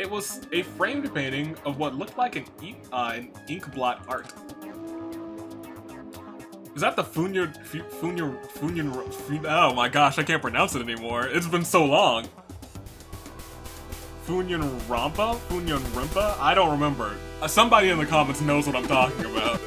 It was a framed painting of what looked like an ink blot art. Is that the oh my gosh, I can't pronounce it anymore. It's been so long. Funyarinpa? Funyarinpa? I don't remember. Somebody in the comments knows what I'm talking about.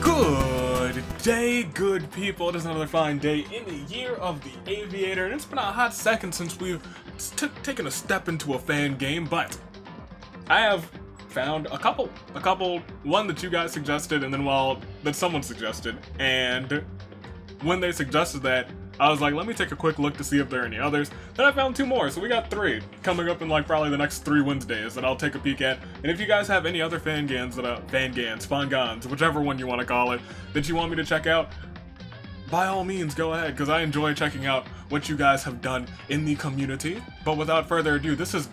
Good day, good people. It is another fine day in the year of the aviator, and it's been a hot second since we've taken a step into a fan game, but I have found a couple, one that you guys suggested, and then that someone suggested, and when they suggested that, I was like, let me take a quick look to see if there are any others. Then I found two more, so we got three coming up in like probably the next 3 Wednesdays that I'll take a peek at. And if you guys have any other Fangans, whichever one you want to call it, that you want me to check out, by all means, go ahead, because I enjoy checking out what you guys have done in the community. But without further ado, this is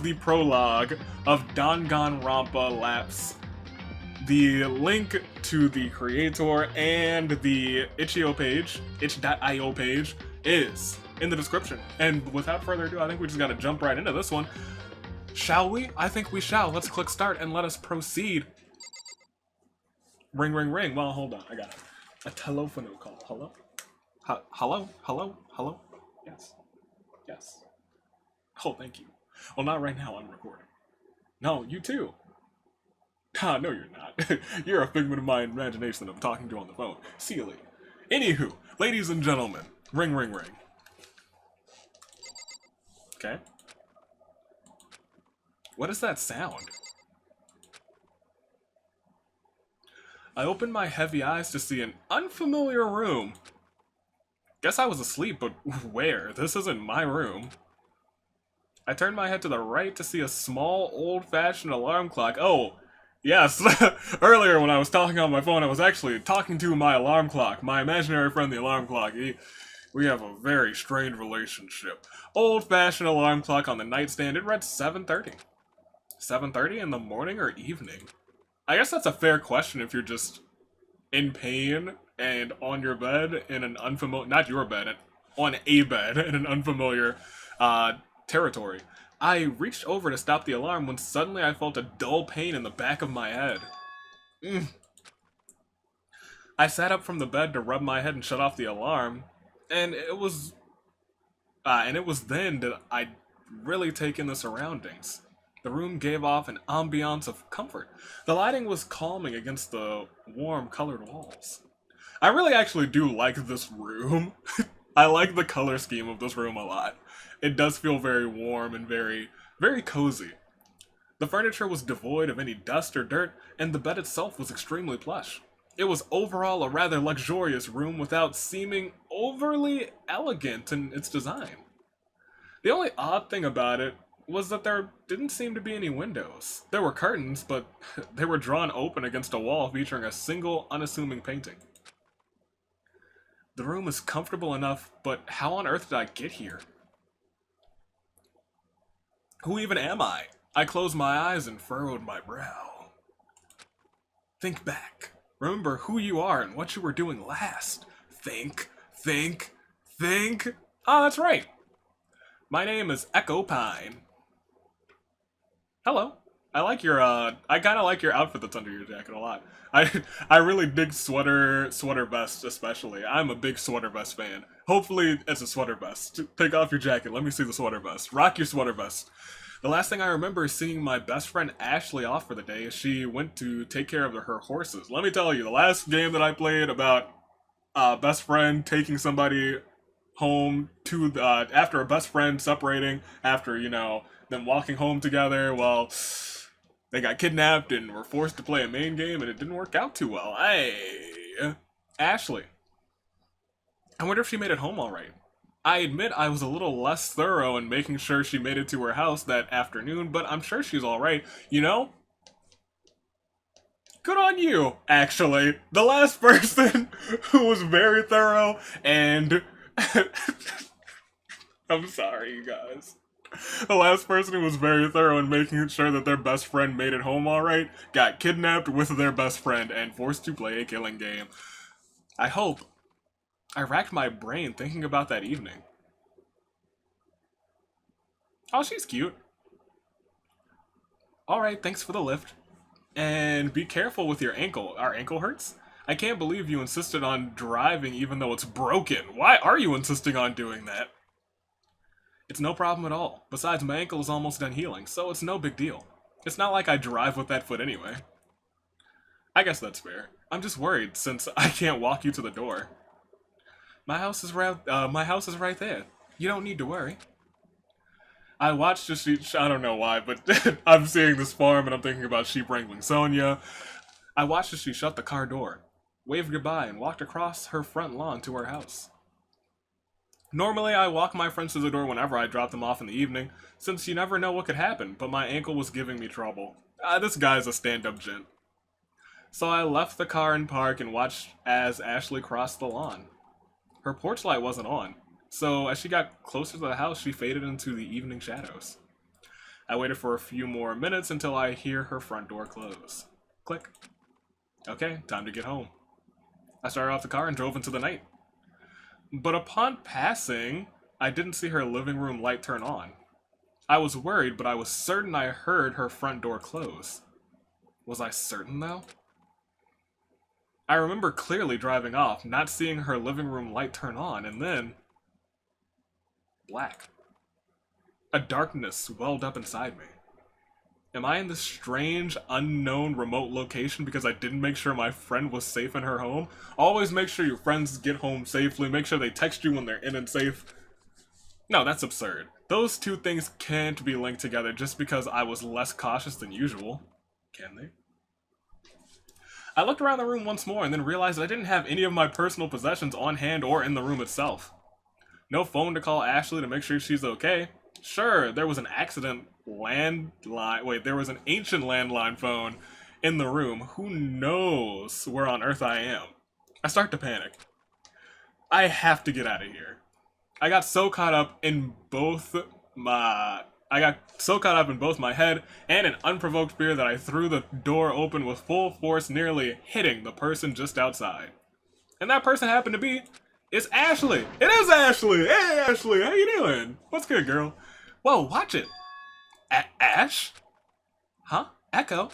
the prologue of Danganronpa Lapse. The link to the creator and the itch.io page is in the description. And without further ado, I think we just gotta jump right into this one. Shall we? I think we shall. Let's click start and let us proceed. Ring, ring, ring. Well, hold on. I got a telephone call. Hello? Hello? Hello? Hello? Yes. Yes. Oh, thank you. Well, not right now. I'm recording. No, you too. Ah, no you're not. You're a figment of my imagination that I'm talking to on the phone. Silly. Anywho, ladies and gentlemen, ring, ring, ring. Okay. What is that sound? I opened my heavy eyes to see an unfamiliar room. Guess I was asleep, but where? This isn't my room. I turned my head to the right to see a small, old-fashioned alarm clock. Oh, yes, earlier when I was talking on my phone, I was actually talking to my alarm clock, my imaginary friend, the alarm clock. We have a very strained relationship. Old-fashioned alarm clock on the nightstand, it read 7:30. 7:30 in the morning or evening? I guess that's a fair question if you're just in pain and on your bed in an unfamiliar, not your bed, on a bed in an unfamiliar territory. I reached over to stop the alarm when suddenly I felt a dull pain in the back of my head. I sat up from the bed to rub my head and shut off the alarm, and it was then that I'd really taken the surroundings. The room gave off an ambiance of comfort. The lighting was calming against the warm colored walls. I really actually do like this room. I like the color scheme of this room a lot. It does feel very warm and very, very cozy. The furniture was devoid of any dust or dirt, and the bed itself was extremely plush. It was overall a rather luxurious room without seeming overly elegant in its design. The only odd thing about it was that there didn't seem to be any windows. There were curtains, but they were drawn open against a wall featuring a single, unassuming painting. The room is comfortable enough, but how on earth did I get here? Who even am I? I closed my eyes and furrowed my brow. Think back. Remember who you are and what you were doing last. Think. Ah, that's right. My name is Echo Pine. Hello. I kinda like your outfit that's under your jacket a lot. I really dig sweater vests especially. I'm a big sweater vest fan. Hopefully it's a sweater vest. Take off your jacket, let me see the sweater vest. Rock your sweater vest. The last thing I remember is seeing my best friend Ashley off for the day as she went to take care of her horses. Let me tell you, the last game that I played about best friend taking somebody home to after a best friend separating, after, them walking home together, well, they got kidnapped and were forced to play a main game, and it didn't work out too well. Hey, Ashley. I wonder if she made it home all right. I admit I was a little less thorough in making sure she made it to her house that afternoon, but I'm sure she's all right. Good on you, actually. The last person who was very thorough and... I'm sorry, you guys. The last person who was very thorough in making sure that their best friend made it home alright got kidnapped with their best friend and forced to play a killing game. I hope. I racked my brain thinking about that evening. Oh, she's cute. Alright, thanks for the lift. And be careful with your ankle. Our ankle hurts? I can't believe you insisted on driving even though it's broken. Why are you insisting on doing that? It's no problem at all. Besides, my ankle is almost done healing, so it's no big deal. It's not like I drive with that foot anyway. I guess that's fair. I'm just worried since I can't walk you to the door. My house is right there. You don't need to worry. I watched as I don't know why, but I'm seeing this farm and I'm thinking about sheep wrangling Sonia. I watched as she shut the car door, waved goodbye, and walked across her front lawn to her house. Normally, I walk my friends to the door whenever I drop them off in the evening, since you never know what could happen, but my ankle was giving me trouble. This guy's a stand-up gent. So I left the car in park and watched as Ashley crossed the lawn. Her porch light wasn't on, so as she got closer to the house, she faded into the evening shadows. I waited for a few more minutes until I hear her front door close. Click. Okay, time to get home. I started off the car and drove into the night. But upon passing, I didn't see her living room light turn on. I was worried, but I was certain I heard her front door close. Was I certain, though? I remember clearly driving off, not seeing her living room light turn on, and then... black. A darkness welled up inside me. Am I in this strange, unknown, remote location because I didn't make sure my friend was safe in her home? Always make sure your friends get home safely, make sure they text you when they're in and safe. No, that's absurd. Those two things can't be linked together just because I was less cautious than usual. Can they? I looked around the room once more and then realized I didn't have any of my personal possessions on hand or in the room itself. No phone to call Ashley to make sure she's okay. Sure, there was an ancient landline phone in the room. Who knows where on earth I am? I start to panic. I have to get out of here. I got so caught up in both my head and an unprovoked fear that I threw the door open with full force, nearly hitting the person just outside. And that person happened to be... it's Ashley! It is Ashley! Hey, Ashley! How you doing? What's good, girl? Whoa, watch it! Ash? Huh? Echo?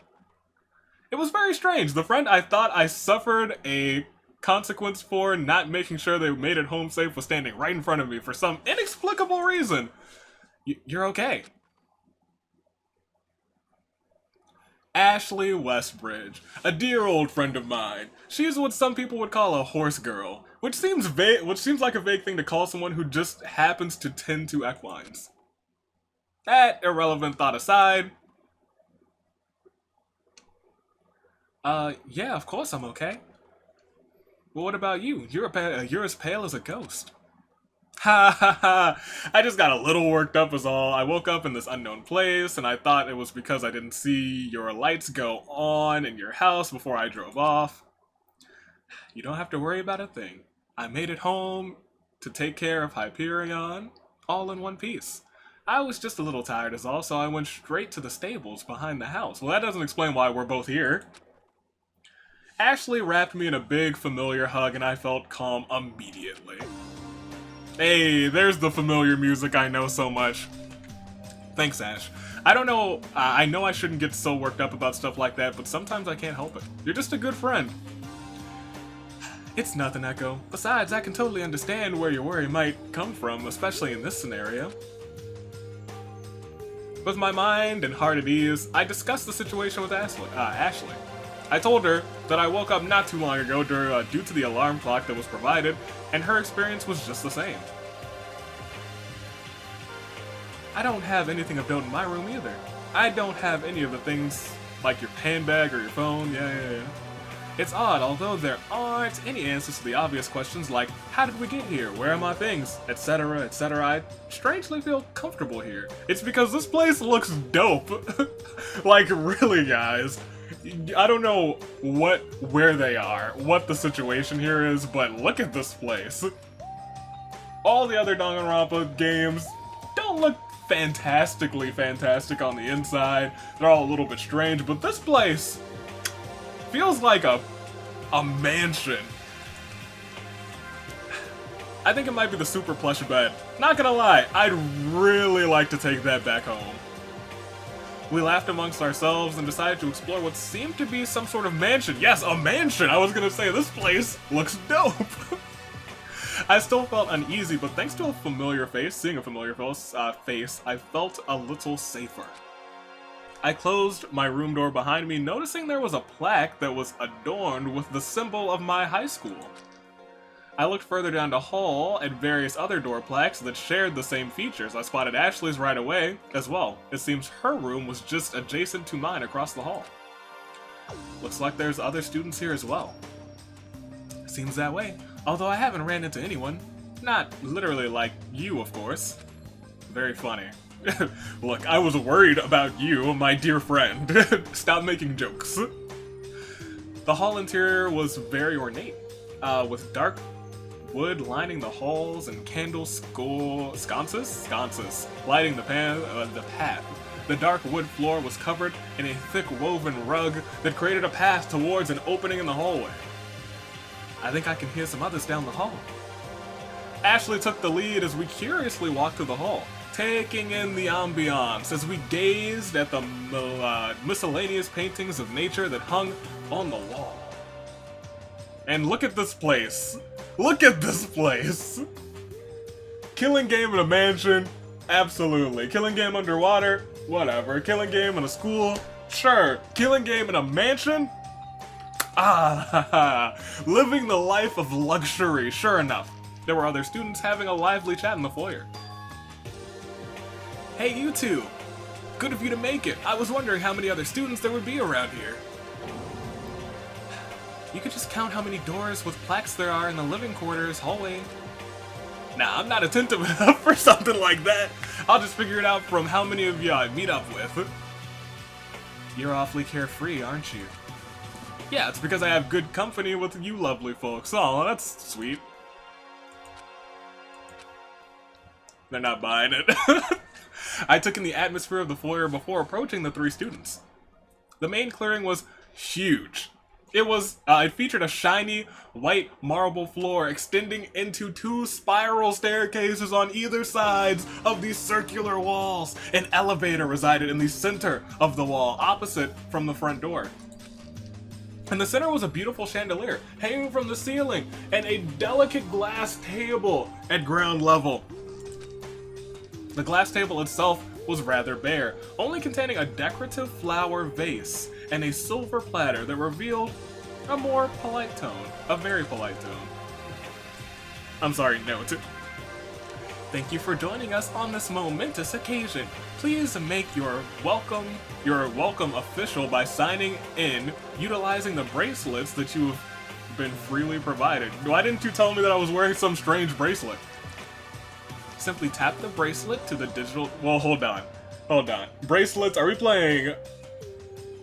It was very strange. The friend I thought I suffered a consequence for not making sure they made it home safe was standing right in front of me for some inexplicable reason. You're okay. Ashley Westbridge, a dear old friend of mine. She's what some people would call a horse girl, which seems like a vague thing to call someone who just happens to tend to equines. That irrelevant thought aside. Yeah, of course I'm okay. Well, what about you? You're as pale as a ghost. Ha ha ha! I just got a little worked up is all. I woke up in this unknown place, and I thought it was because I didn't see your lights go on in your house before I drove off. You don't have to worry about a thing. I made it home to take care of Hyperion, all in one piece. I was just a little tired is all, so I went straight to the stables behind the house. Well, that doesn't explain why we're both here. Ashley wrapped me in a big, familiar hug, and I felt calm immediately. Hey, there's the familiar music I know so much. Thanks, Ash. I don't know, I know I shouldn't get so worked up about stuff like that, but sometimes I can't help it. You're just a good friend. It's nothing, Echo. Besides, I can totally understand where your worry might come from, especially in this scenario. With my mind and heart at ease, I discussed the situation with Ashley. I told her that I woke up not too long ago due to the alarm clock that was provided, and her experience was just the same. I don't have anything of note in my room either. I don't have any of the things like your handbag or your phone, yeah. It's odd, although there aren't any answers to the obvious questions like, how did we get here, where are my things, etc, etc. I strangely feel comfortable here. It's because this place looks dope. Like, really, guys. I don't know where they are, what the situation here is, but look at this place. All the other Danganronpa games don't look fantastically fantastic on the inside. They're all a little bit strange, but this place feels like a mansion. I think it might be the super plush bed. Not gonna lie, I'd really like to take that back home. We laughed amongst ourselves and decided to explore what seemed to be some sort of mansion. Yes, a mansion! I was gonna say, this place looks dope! I still felt uneasy, but thanks to a familiar face, seeing a familiar face, I felt a little safer. I closed my room door behind me, noticing there was a plaque that was adorned with the symbol of my high school. I looked further down the hall at various other door plaques that shared the same features. I spotted Ashley's right away as well. It seems her room was just adjacent to mine across the hall. Looks like there's other students here as well. Seems that way, although I haven't ran into anyone. Not literally like you, of course. Very funny. Look, I was worried about you, my dear friend. Stop making jokes. The hall interior was very ornate, with dark wood lining the halls and candle sconces lighting the path. The dark wood floor was covered in a thick woven rug that created a path towards an opening in the hallway. I think I can hear some others down the hall. Ashley took the lead as we curiously walked through the hall, taking in the ambiance as we gazed at the miscellaneous paintings of nature that hung on the wall. And look at this place. Look at this place. Killing game in a mansion? Absolutely. Killing game underwater? Whatever. Killing game in a school? Sure. Killing game in a mansion? Ah, living the life of luxury. Sure enough. There were other students having a lively chat in the foyer. Hey, you two. Good of you to make it. I was wondering how many other students there would be around here. You could just count how many doors with plaques there are in the living quarters hallway. Nah, I'm not attentive enough for something like that. I'll just figure it out from how many of you I meet up with. You're awfully carefree, aren't you? Yeah, it's because I have good company with you lovely folks. Oh, that's sweet. They're not buying it. I took in the atmosphere of the foyer before approaching the three students. The main clearing was huge. It featured a shiny, white marble floor extending into two spiral staircases on either sides of these circular walls. An elevator resided in the center of the wall, opposite from the front door. In the center was a beautiful chandelier hanging from the ceiling, and a delicate glass table at ground level. The glass table itself was rather bare, only containing a decorative flower vase and a silver platter that revealed a more polite tone, a very polite tone. I'm sorry, note. Thank you for joining us on this momentous occasion. Please make your welcome official by signing in, utilizing the bracelets that you have been freely provided. Why didn't you tell me that I was wearing some strange bracelet? Simply tap the bracelet to the digital... Well, hold on. Bracelets, are we playing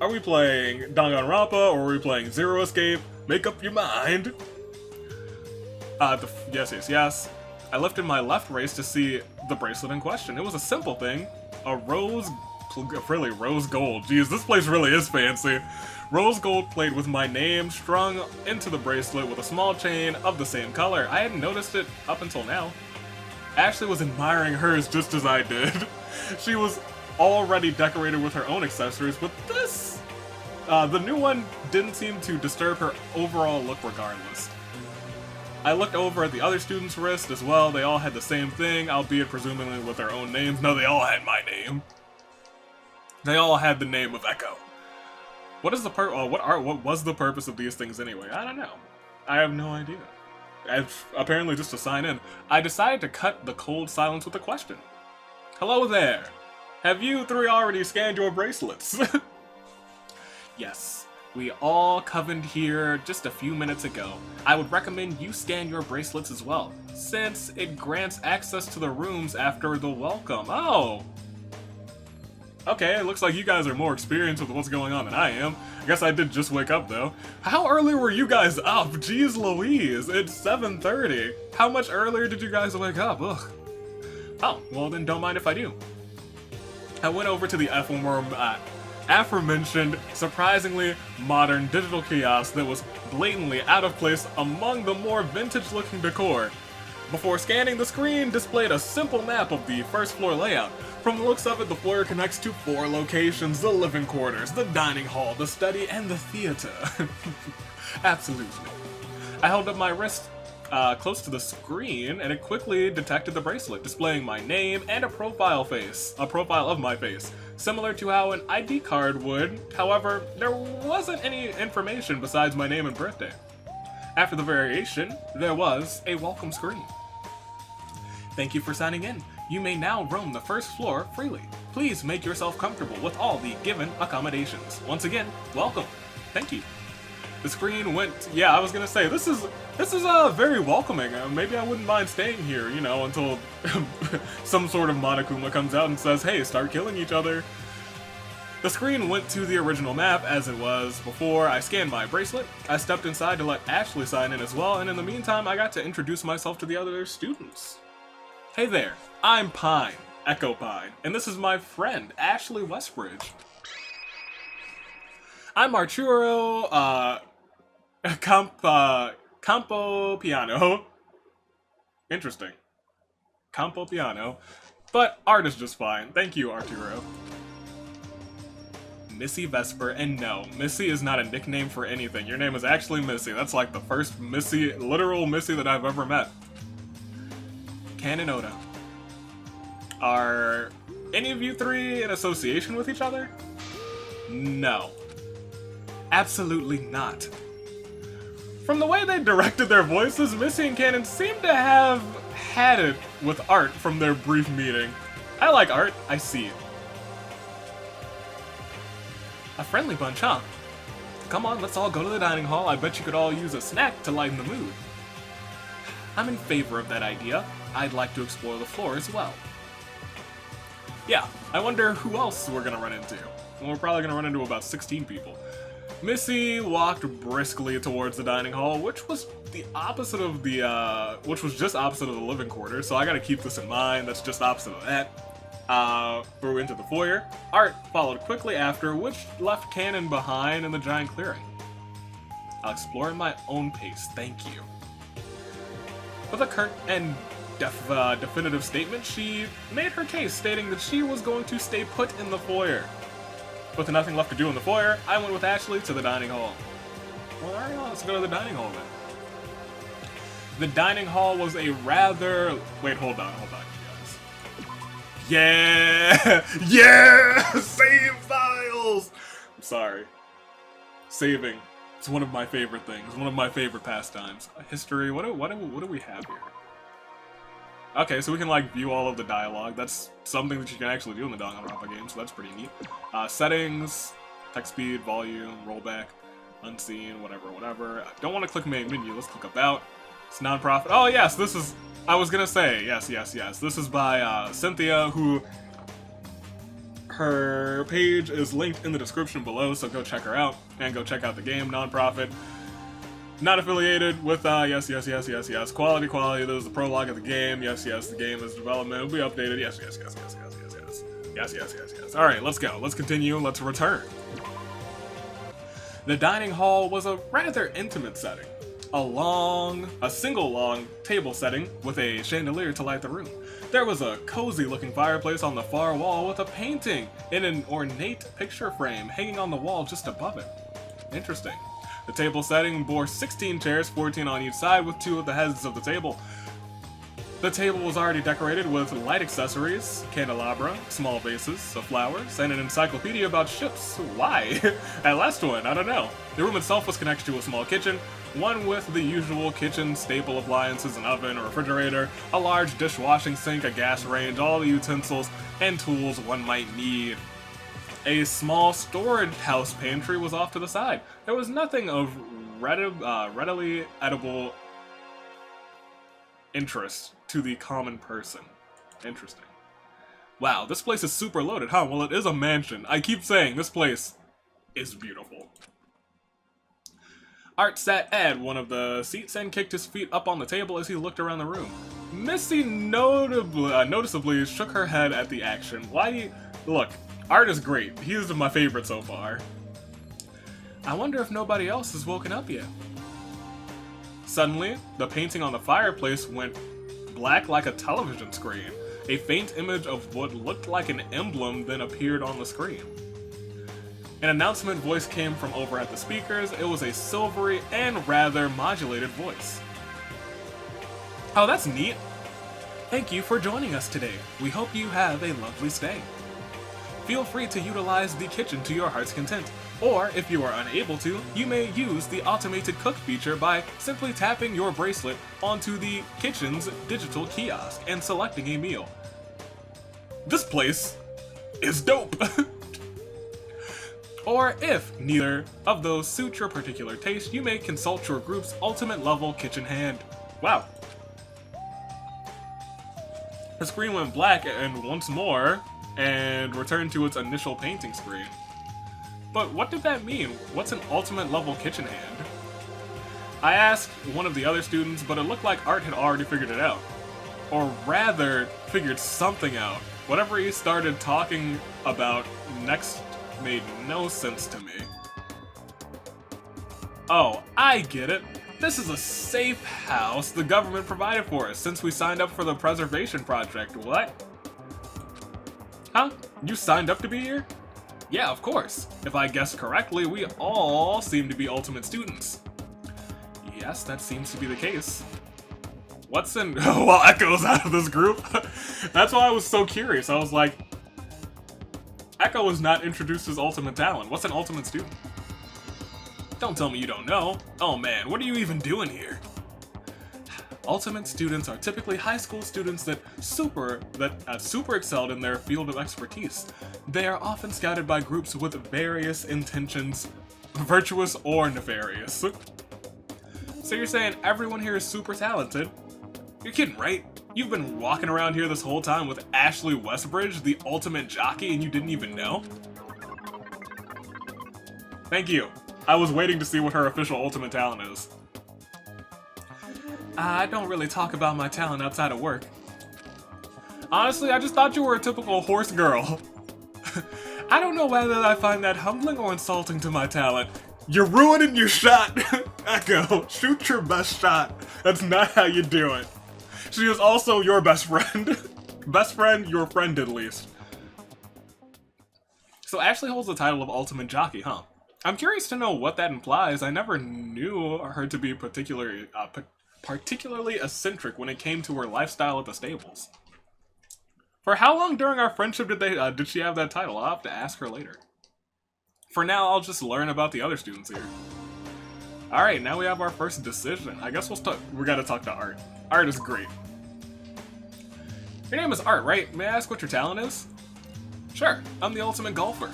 Danganronpa, or are we playing Zero Escape? Make up your mind. Yes. I lifted my left wrist to see the bracelet in question. It was a simple thing. A rose gold. Jeez, this place really is fancy. Rose gold plate with my name strung into the bracelet with a small chain of the same color. I hadn't noticed it up until now. Ashley was admiring hers just as I did. She was already decorated with her own accessories, but the new one didn't seem to disturb her overall look regardless. I looked over at the other students' wrist as well. They all had the same thing, albeit presumably with their own names. No, they all had my name. They all had the name of Echo. What was the purpose of these things anyway? I don't know. I have no idea. Apparently just to sign in. I decided to cut the cold silence with a question. Hello there. Have you three already scanned your bracelets? Yes. We all convened here just a few minutes ago. I would recommend you scan your bracelets as well, since it grants access to the rooms after the welcome. Oh! Okay, it looks like you guys are more experienced with what's going on than I am. I guess I did just wake up, though. How early were you guys up? Jeez Louise, it's 7:30. How much earlier did you guys wake up? Ugh. Oh, well then don't mind if I do. I went over to the aforementioned, surprisingly modern digital kiosk that was blatantly out of place among the more vintage-looking decor. Before scanning, the screen displayed a simple map of the first floor layout. From the looks of it, the floor connects to 4 locations: the living quarters, the dining hall, the study, and the theater. Absolutely. I held up my wrist close to the screen, and it quickly detected the bracelet, displaying my name and a profile of my face, similar to how an ID card would. However, there wasn't any information besides my name and birthday. After the variation, there was a welcome screen. Thank you for signing in. You may now roam the first floor freely. Please make yourself comfortable with all the given accommodations. Once again, welcome. Thank you. The screen went. Yeah, I was gonna say this is very welcoming. Maybe I wouldn't mind staying here, you know, until some sort of Monokuma comes out and says, "Hey, start killing each other." The screen went to the original map as it was before. I scanned my bracelet. I stepped inside to let Ashley sign in as well, and in the meantime, I got to introduce myself to the other students. Hey there, I'm Pine, Echo Pine, and this is my friend, Ashley Westbridge. I'm Arturo, Campo Piano. Interesting. Campo Piano. But art is just fine. Thank you, Arturo. Missy Vesper, and no, Missy is not a nickname for anything. Your name is actually Missy. That's like the first Missy, literal Missy that I've ever met. Ken and Oda. Are any of you three in association with each other? No. Absolutely not. From the way they directed their voices, Missy and Cannon seem to have had it with Art from their brief meeting. I like Art, I see it. A friendly bunch, huh? Come on, let's all go to the dining hall. I bet you could all use a snack to lighten the mood. I'm in favor of that idea. I'd like to explore the floor as well. Yeah, I wonder who else we're gonna run into. Well, we're probably gonna run into about 16 people. Missy walked briskly towards the dining hall, which was the opposite of the, which was just opposite of the living quarters, so I gotta keep this in mind. That's just opposite of that. Through into the foyer. Art followed quickly after, which left Cannon behind in the giant clearing. I'll explore at my own pace, thank you. With a curt and definitive statement, she made her case, stating that she was going to stay put in the foyer. With nothing left to do in the foyer, I went with Ashley to the dining hall. Well, alright, let's go to the dining hall then. The dining hall was a rather... Wait, hold on, you guys. Yeah! Yeah! Save files! I'm sorry. Saving. It's one of my favorite things. One of my favorite pastimes. History. What do we have here? Okay, so we can like view all of the dialogue. That's something that you can actually do in the Danganronpa game, so that's pretty neat. Settings, text speed, volume, rollback, unseen, whatever. I don't want to click main menu. Let's click about. It's non-profit. Oh yes, this is. I was gonna say yes. This is by Cynthia, who. Her page is linked in the description below, so go check her out and go check out the game. Non-profit. Not affiliated with, yes. Quality. There's the prologue of the game. Yes. The game is development. Will be updated. Yes. Yes. Alright, let's go. Let's continue. Let's return. The dining hall was a rather intimate setting. A single long table setting with a chandelier to light the room. There was a cozy looking fireplace on the far wall with a painting in an ornate picture frame hanging on the wall just above it. Interesting. The table setting bore 16 chairs, 14 on each side, with 2 at the heads of the table. The table was already decorated with light accessories, candelabra, small vases of flowers, and an encyclopedia about ships. Why? That last one, I don't know. The room itself was connected to a small kitchen, one with the usual kitchen staple appliances, an oven, a refrigerator, a large dishwashing sink, a gas range, all the utensils and tools one might need. A small storage house pantry was off to the side. There was nothing of readily edible interest to the common person. Interesting. Wow, this place is super loaded, huh? Well, it is a mansion. I keep saying this place is beautiful. Art sat at one of the seats and kicked his feet up on the table as he looked around the room. Missy noticeably shook her head at the action. Why do you... Look, Art is great. He is my favorite so far. I wonder if nobody else has woken up yet. Suddenly, the painting on the fireplace went black like a television screen. A faint image of what looked like an emblem then appeared on the screen. An announcement voice came from over at the speakers. It was a silvery and rather modulated voice. Oh, that's neat. Thank you for joining us today. We hope you have a lovely stay. Feel free to utilize the kitchen to your heart's content, or if you are unable to, you may use the automated cook feature by simply tapping your bracelet onto the kitchen's digital kiosk and selecting a meal. This place is dope! Or if neither of those suit your particular taste, you may consult your group's ultimate level kitchen hand. Wow. The screen went black and once more, and returned to its initial painting screen. But what did that mean? What's an ultimate level kitchen hand? I asked one of the other students, but it looked like Art had already figured it out. Or rather, figured something out. Whatever he started talking about next made no sense to me. Oh, I get it. This is a safe house the government provided for us since we signed up for the preservation project. What? Huh? You signed up to be here? Yeah, of course. If I guessed correctly, we all seem to be ultimate students. Yes, that seems to be the case. What's in... well, Echo's out of this group. That's why I was so curious. I was like... Echo was not introduced as ultimate talent. What's an ultimate student? Don't tell me you don't know. Oh man, what are you even doing here? Ultimate students are typically high school students that super excelled in their field of expertise. They are often scouted by groups with various intentions, virtuous or nefarious. So you're saying everyone here is super talented? You're kidding, right? You've been walking around here this whole time with Ashley Westbridge, the ultimate jockey, and you didn't even know? Thank you. I was waiting to see what her official ultimate talent is. I don't really talk about my talent outside of work. Honestly, I just thought you were a typical horse girl. I don't know whether I find that humbling or insulting to my talent. You're ruining your shot! Echo, shoot your best shot. That's not how you do it. She is also your best friend. Best friend, your friend at least. So Ashley holds the title of Ultimate Jockey, huh? I'm curious to know what that implies. I never knew her to be particularly eccentric when it came to her lifestyle at the stables. For how long during our friendship did she have that title? I'll have to ask her later. For now, I'll just learn about the other students here. Alright, now we have our first decision. I guess we gotta talk to Art. Art is great. Your name is Art, right? May I ask what your talent is? Sure, I'm the ultimate golfer.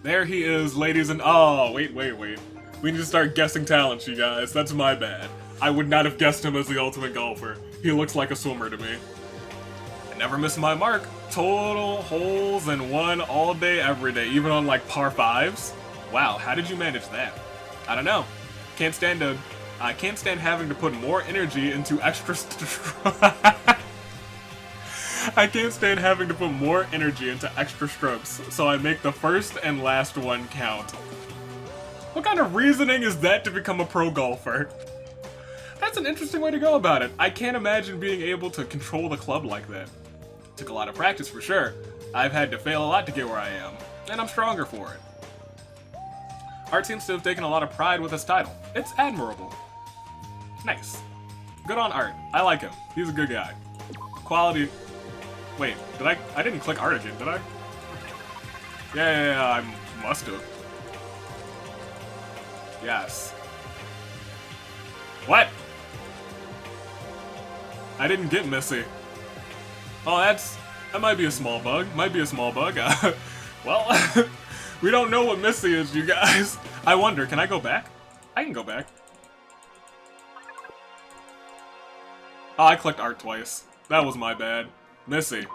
There he is, ladies and... Oh, wait. We need to start guessing talents, you guys. That's my bad. I would not have guessed him as the ultimate golfer. He looks like a swimmer to me. I never miss my mark. Total holes in one all day, every day, even on like par 5s. Wow, how did you manage that? I don't know. I can't stand having to put more energy into extra I can't stand having to put more energy into extra strokes, so I make the first and last one count. What kind of reasoning is that to become a pro golfer? That's an interesting way to go about it. I can't imagine being able to control the club like that. Took a lot of practice for sure. I've had to fail a lot to get where I am, and I'm stronger for it. Art seems to have taken a lot of pride with his title. It's admirable. Nice. Good on Art. I like him. He's a good guy. Quality... Wait, I didn't click Art again, did I? Yeah, I must have. Yes. What? I didn't get Missy. Oh, that might be a small bug. Well, we don't know what Missy is, you guys. I wonder, can I go back? I can go back. Oh, I clicked Art twice. That was my bad. Missy.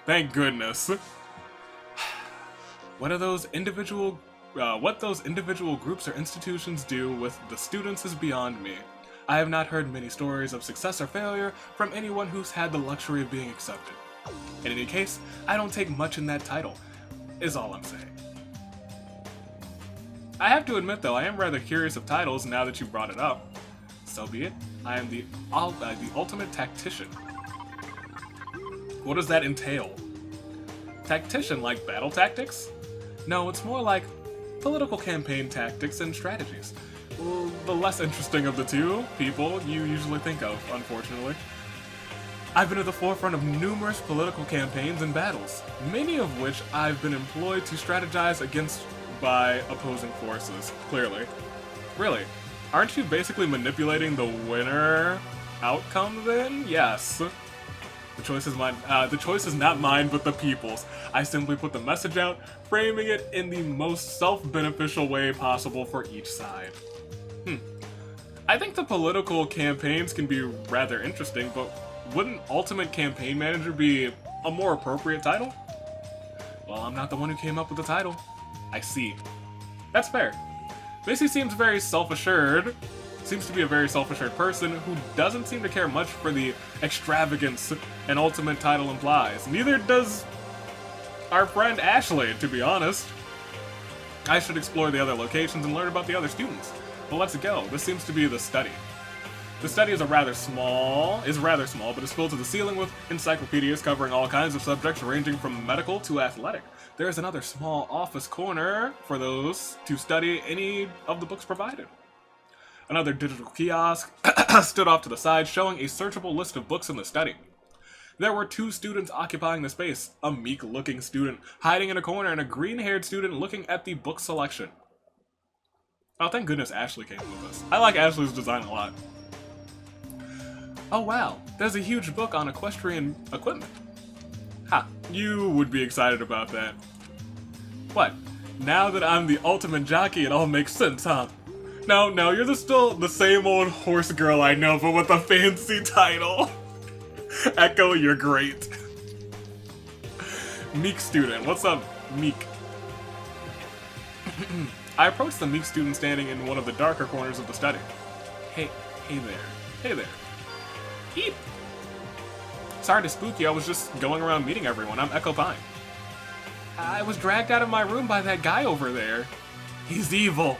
Thank goodness. What those individual groups or institutions do with the students is beyond me. I have not heard many stories of success or failure from anyone who's had the luxury of being accepted. In any case, I don't take much in that title, is all I'm saying. I have to admit though, I am rather curious of titles now that you brought it up. so be it. I am the ultimate tactician. What does that entail? Tactician, like battle tactics? No, it's more like political campaign tactics and strategies. Well, the less interesting of the two people you usually think of, unfortunately. I've been at the forefront of numerous political campaigns and battles, many of which I've been employed to strategize against by opposing forces, clearly. Really? Aren't you basically manipulating the winner outcome then? Yes. The choice is mine. The choice is not mine, but the people's. I simply put the message out, framing it in the most self-beneficial way possible for each side. I think the political campaigns can be rather interesting, but wouldn't Ultimate Campaign Manager be a more appropriate title? Well, I'm not the one who came up with the title. I see. That's fair. Missy seems very self-assured. Seems to be a very self-assured person who doesn't seem to care much for the extravagance an Ultimate title implies. Neither does our friend Ashley, to be honest. I should explore the other locations and learn about the other students. But let's go. This seems to be the study. The study is rather small, but is filled to the ceiling with encyclopedias covering all kinds of subjects ranging from medical to athletic. There is another small office corner for those to study any of the books provided. Another digital kiosk stood off to the side, showing a searchable list of books in the study. There were 2 students occupying the space, a meek-looking student hiding in a corner and a green-haired student looking at the book selection. Oh, thank goodness Ashley came with us. I like Ashley's design a lot. Oh wow, there's a huge book on equestrian equipment. Ha, you would be excited about that. What? Now that I'm the ultimate jockey, it all makes sense, huh? No, you're still the same old horse girl I know, but with a fancy title. Echo, you're great. Meek student, what's up, Meek? I approached the meek student standing in one of the darker corners of the study. Hey there. Eep! Sorry to spook you, I was just going around meeting everyone. I'm Echo Pine. I was dragged out of my room by that guy over there. He's evil.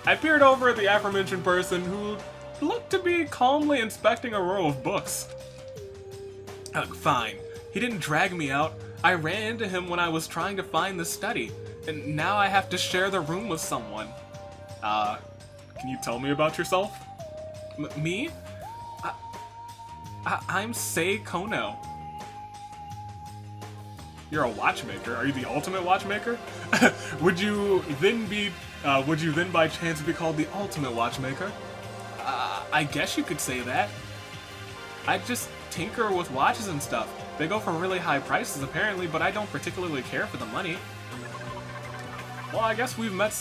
I peered over at the aforementioned person who looked to be calmly inspecting a row of books. Fine. He didn't drag me out. I ran into him when I was trying to find the study, and now I have to share the room with someone. Can you tell me about yourself? Me? I'm Sei Kono. You're a watchmaker. Are you the ultimate watchmaker? Would you then by chance be called the ultimate watchmaker? I guess you could say that. I just tinker with watches and stuff. They go for really high prices apparently, but I don't particularly care for the money. Well, I guess we've met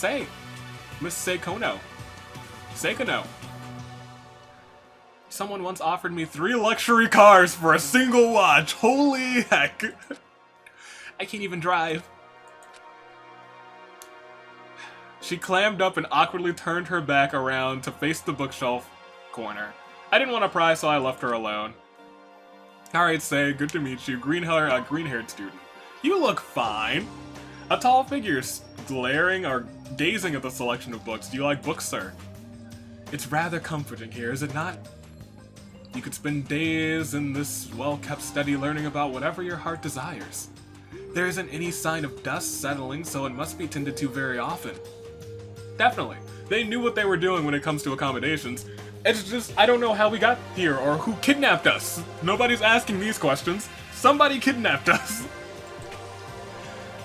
Miss Sei Kono. Seikono. Someone once offered me 3 luxury cars for a single watch. Holy heck. I can't even drive. She clammed up and awkwardly turned her back around to face the bookshelf corner. I didn't want to pry, so I left her alone. Alright, Sei, good to meet you. Green-haired student. You look fine. A tall figure glaring or gazing at the selection of books. Do you like books, sir? It's rather comforting here, is it not? You could spend days in this well-kept study learning about whatever your heart desires. There isn't any sign of dust settling, so it must be tended to very often. Definitely. They knew what they were doing when it comes to accommodations. It's just, I don't know how we got here or who kidnapped us. Nobody's asking these questions. Somebody kidnapped us.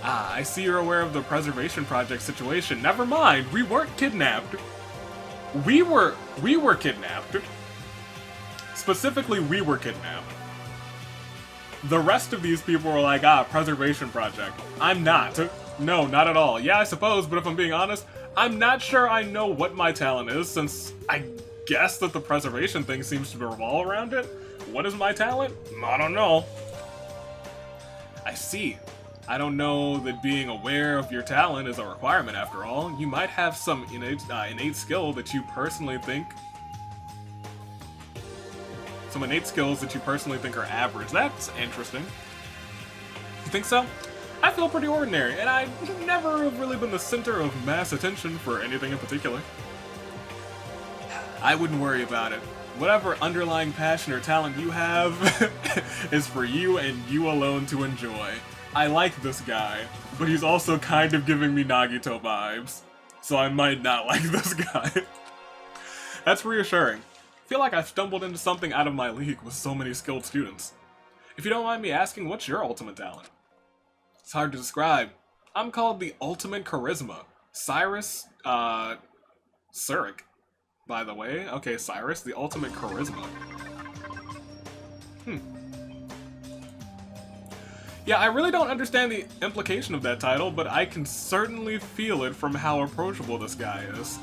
I see you're aware of the preservation project situation. Never mind, we weren't kidnapped. We were kidnapped. Specifically, we were kidnapped. The rest of these people were like, preservation project. I'm not. No, not at all. Yeah, I suppose, but if I'm being honest, I'm not sure I know what my talent is, since I guess that the preservation thing seems to revolve around it. What is my talent? I don't know. I see. I don't know that being aware of your talent is a requirement after all. You might have some innate skill that you personally think... Some innate skills that you personally think are average. That's interesting. You think so? I feel pretty ordinary, and I've never really been the center of mass attention for anything in particular. I wouldn't worry about it. Whatever underlying passion or talent you have is for you and you alone to enjoy. I like this guy, but he's also kind of giving me Nagito vibes, so I might not like this guy. That's reassuring. I feel like I've stumbled into something out of my league with so many skilled students. If you don't mind me asking, what's your ultimate talent? It's hard to describe. I'm called the Ultimate Charisma. Cyrus, Surik, by the way. Okay, Cyrus, the Ultimate Charisma. Yeah, I really don't understand the implication of that title, but I can certainly feel it from how approachable this guy is.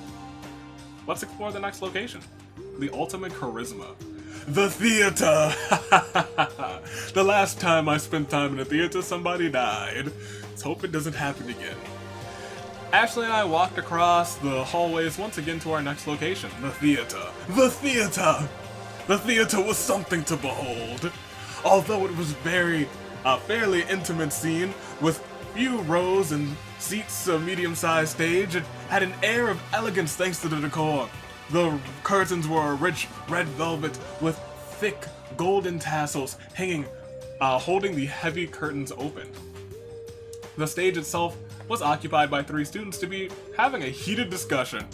Let's explore the next location. The Ultimate Charisma. The theater! The last time I spent time in a theater, somebody died. Let's hope it doesn't happen again. Ashley and I walked across the hallways once again to our next location, the theater. The theater! The theater was something to behold. Although it was a fairly intimate scene with few rows and seats, a medium-sized stage, it had an air of elegance thanks to the decor. The curtains were rich red velvet with thick golden tassels hanging, holding the heavy curtains open. The stage itself was occupied by 3 students to be having a heated discussion.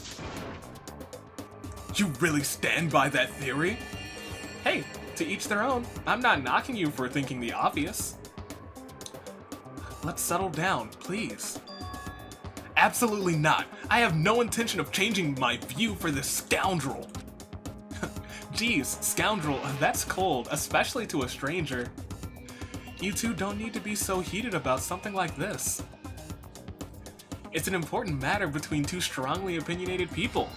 You really stand by that theory? Hey, to each their own. I'm not knocking you for thinking the obvious. Let's settle down, please. Absolutely not. I have no intention of changing my view for this scoundrel. Geez, scoundrel, that's cold, especially to a stranger. You two don't need to be so heated about something like this. It's an important matter between 2 strongly opinionated people.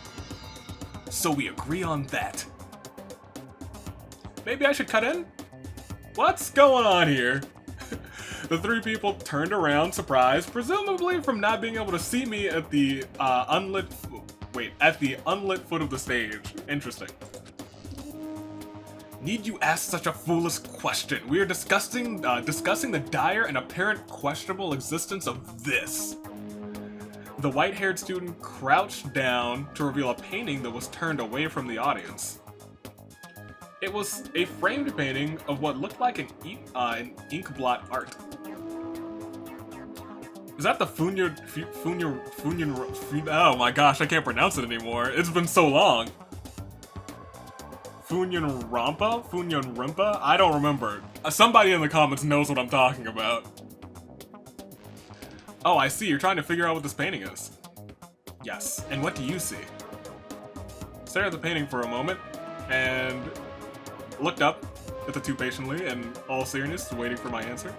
So we agree on that. Maybe I should cut in? What's going on here? The 3 people turned around, surprised, presumably from not being able to see me at the unlit foot of the stage. Interesting. Need you ask such a foolish question? We are discussing the dire and apparent questionable existence of this. The white-haired student crouched down to reveal a painting that was turned away from the audience. It was a framed painting of what looked like an ink blot art. Is that the oh my gosh, I can't pronounce it anymore. It's been so long. Funyarinpa? I don't remember. Somebody in the comments knows what I'm talking about. Oh, I see. You're trying to figure out what this painting is. Yes. And what do you see? Stare at the painting for a moment, and looked up at the 2 patiently, in all seriousness, waiting for my answer.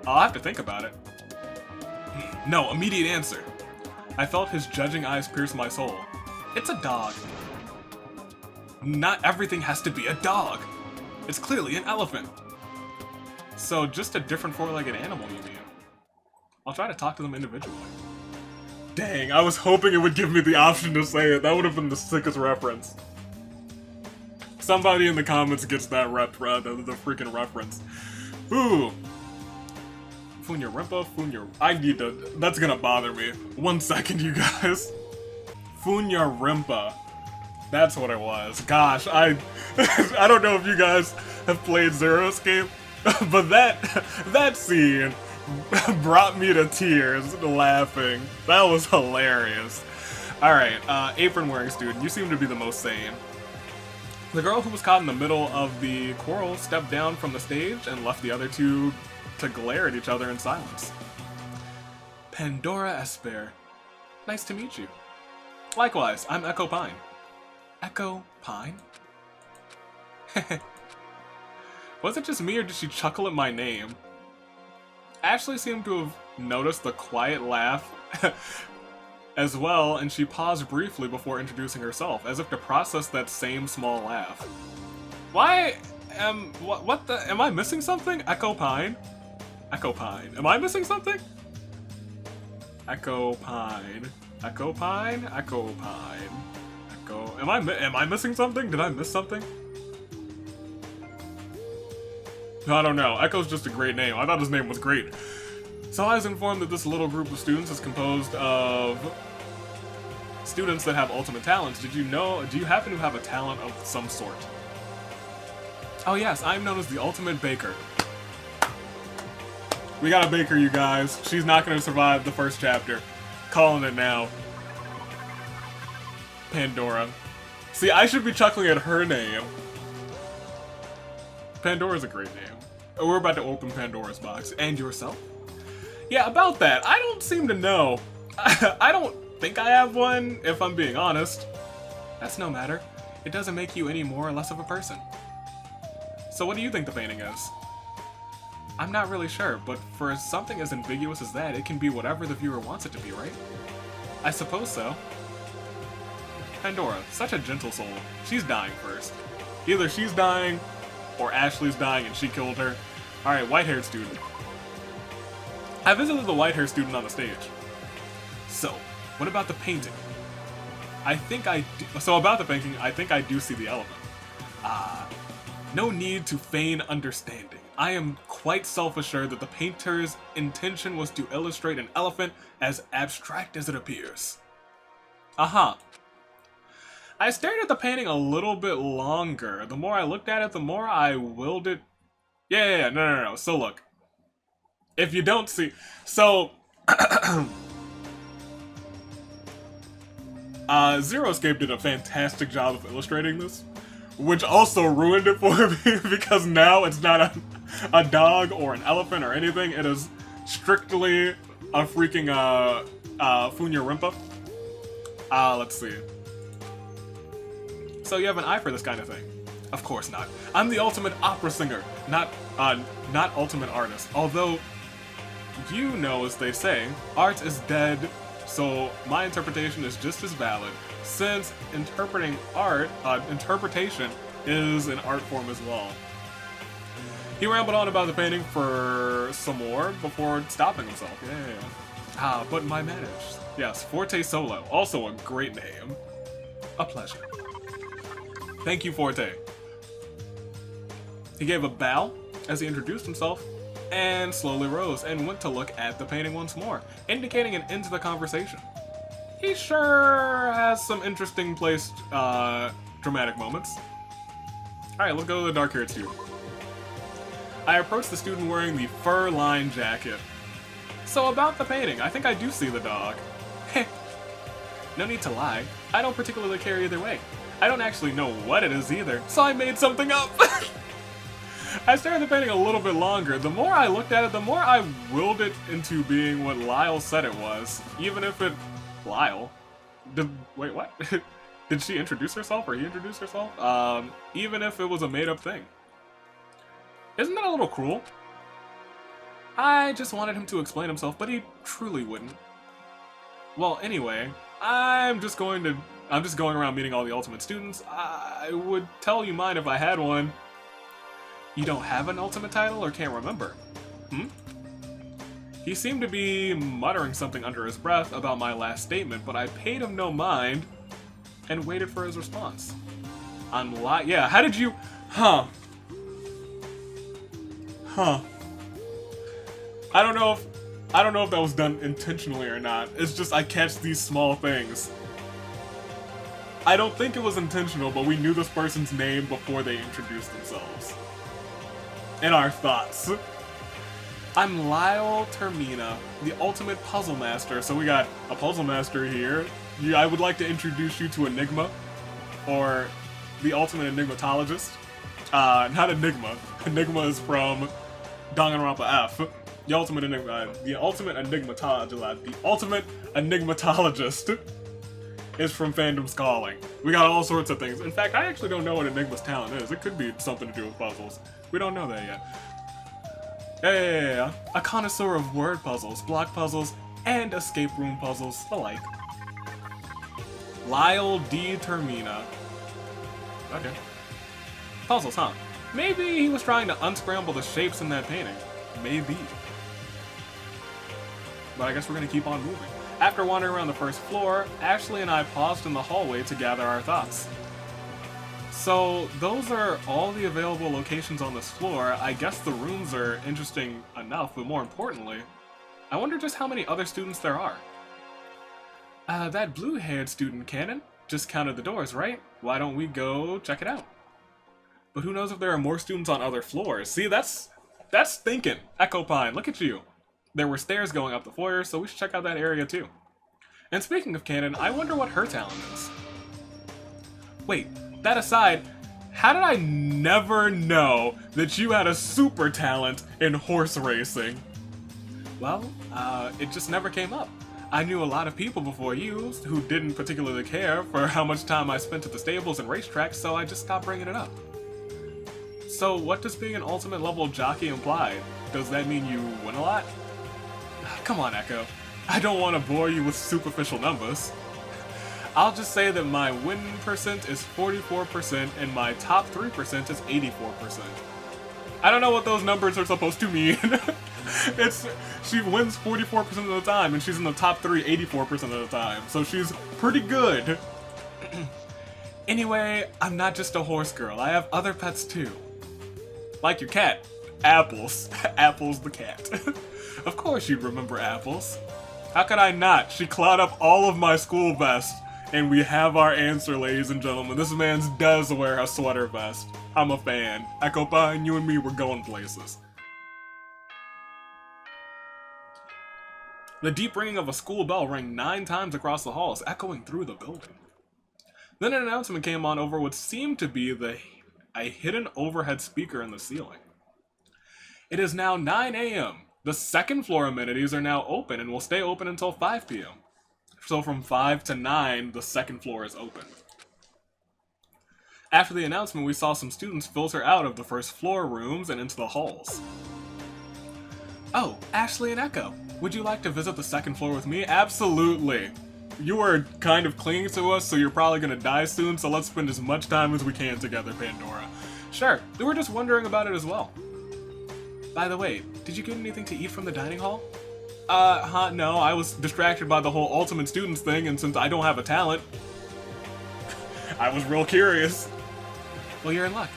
I'll have to think about it. No, immediate answer. I felt his judging eyes pierce my soul. It's a dog. Not everything has to be a dog. It's clearly an elephant. So just a different 4-legged animal, you mean? I'll try to talk to them individually. Dang, I was hoping it would give me the option to say it. That would have been the sickest reference. Somebody in the comments gets that the freaking reference. Ooh. Funyarinpa, that's gonna bother me. 1 second, you guys. Funyarinpa. That's what it was. Gosh, I don't know if you guys have played Zero Escape, but that scene brought me to tears laughing. That was hilarious. Alright, apron-wearing student, you seem to be the most sane. The girl who was caught in the middle of the quarrel stepped down from the stage and left the other 2 to glare at each other in silence. Pandora Esper. Nice to meet you. Likewise, I'm Echo Pine. Echo Pine? Was it just me or did she chuckle at my name? Ashley seemed to have noticed the quiet laugh as well, and she paused briefly before introducing herself, as if to process that same small laugh. Am I missing something? Echo Pine? Echo Pine. Am I missing something? Echo Pine. Echo Pine? Echo Pine. Echo... Am I missing something? Did I miss something? I don't know. Echo's just a great name. I thought his name was great. So I was informed that this little group of students is composed of students that have ultimate talents, do you happen to have a talent of some sort? Oh yes, I'm known as the ultimate baker. We got a baker, you guys. She's not going to survive the first chapter. Calling it now. Pandora. See, I should be chuckling at her name. Pandora's a great name. We're about to open Pandora's box. And yourself? Yeah, about that, I don't seem to know. I don't think I have one, if I'm being honest. That's no matter. It doesn't make you any more or less of a person. So what do you think the painting is? I'm not really sure, but for something as ambiguous as that, it can be whatever the viewer wants it to be, right? I suppose so. Pandora, such a gentle soul. She's dying first. Either she's dying, or Ashley's dying and she killed her. Alright, white-haired student. I visited the white-haired student on the stage. So, what about the painting? So about the painting, I think I do see the element. No need to feign understanding. I am quite self-assured that the painter's intention was to illustrate an elephant as abstract as it appears. Uh-huh. I stared at the painting a little bit longer. The more I looked at it, the more I willed it. Yeah, no. So look. If you don't see... So... Zero Escape did a fantastic job of illustrating this, which also ruined it for me because now it's not a dog or an elephant or anything. It is strictly a freaking Funyarinpa. Let's see. So you have an eye for this kind of thing? Of course not. I'm the ultimate opera singer, not ultimate artist. Although, you know, as they say, art is dead. So my interpretation is just as valid, since interpretation is an art form as well. He rambled on about the painting for some more before stopping himself. Yeah. But my managed. Yes, Forte Solo, also a great name. A pleasure. Thank you, Forte. He gave a bow as he introduced himself, and slowly rose and went to look at the painting once more, indicating an end to the conversation. He sure has some interesting placed dramatic moments. Alright, let's go to the dark-haired student. I approached the student wearing the fur-lined jacket. So about the painting, I think I do see the dog. Heh. No need to lie, I don't particularly care either way. I don't actually know what it is either, so I made something up! I stared at the painting a little bit longer. The more I looked at it, the more I willed it into being what Lyle said it was. Even if it... Lyle? Wait, what? Did she introduce herself or he introduced herself? Even if it was a made-up thing. Isn't that a little cruel? I just wanted him to explain himself, but he truly wouldn't. Well, anyway, I'm just going around meeting all the ultimate students. I would tell you mine if I had one. You don't have an ultimate title or can't remember? He seemed to be muttering something under his breath about my last statement, but I paid him no mind and waited for his response. Yeah, how did you... Huh. I don't know if that was done intentionally or not. It's just I catch these small things. I don't think it was intentional, but we knew this person's name before they introduced themselves. In our thoughts. I'm Lyle Termina, the ultimate puzzle master. So we got a puzzle master here. I would like to introduce you to Enigma, or the ultimate enigmatologist. Not Enigma. Enigma is from Danganronpa F. The ultimate enigmatologist is from Fandom's Calling. We got all sorts of things. In fact, I actually don't know what Enigma's talent is. It could be something to do with puzzles. We don't know that yet. Yeah. A connoisseur of word puzzles, block puzzles, and escape room puzzles alike. Lyle D. Termina. Okay. Puzzles, huh? Maybe he was trying to unscramble the shapes in that painting. Maybe. But I guess we're gonna keep on moving. After wandering around the first floor, Ashley and I paused in the hallway to gather our thoughts. So, those are all the available locations on this floor. I guess the rooms are interesting enough, but more importantly, I wonder just how many other students there are. That blue-haired student, Cannon, just counted the doors, right? Why don't we go check it out? But who knows if there are more students on other floors? See, that's thinking. Echo Pine, look at you. There were stairs going up the foyer, so we should check out that area too. And speaking of Cannon, I wonder what her talent is. Wait, that aside, how did I never know that you had a super talent in horse racing? Well, it just never came up. I knew a lot of people before you who didn't particularly care for how much time I spent at the stables and racetracks, so I just stopped bringing it up. So what does being an ultimate level jockey imply? Does that mean you win a lot? Come on, Echo. I don't want to bore you with superficial numbers. I'll just say that my win percent is 44% and my top 3% is 84%. I don't know what those numbers are supposed to mean. She wins 44% of the time and she's in the top 3 84% of the time, so she's pretty good. Anyway, I'm not just a horse girl, I have other pets too. Like your cat, Apples. Apples the cat. Of course you'd remember Apples. How could I not? She clawed up all of my school vest. And we have our answer, ladies and gentlemen. This man does wear a sweater vest. I'm a fan. Echo Pine, you and me, we're going places. The deep ringing of a school bell rang 9 times across the halls, echoing through the building. Then an announcement came on over what seemed to be a hidden overhead speaker in the ceiling. It is now 9 a.m. The second floor amenities are now open and will stay open until 5 p.m. So from 5 to 9, the second floor is open. After the announcement, we saw some students filter out of the first floor rooms and into the halls. Oh, Ashley and Echo, would you like to visit the second floor with me? Absolutely! You are kind of clinging to us, so you're probably gonna die soon, so let's spend as much time as we can together, Pandora. Sure, we were just wondering about it as well. By the way, did you get anything to eat from the dining hall? No, I was distracted by the whole Ultimate Students thing, and since I don't have a talent, I was real curious. Well, you're in luck.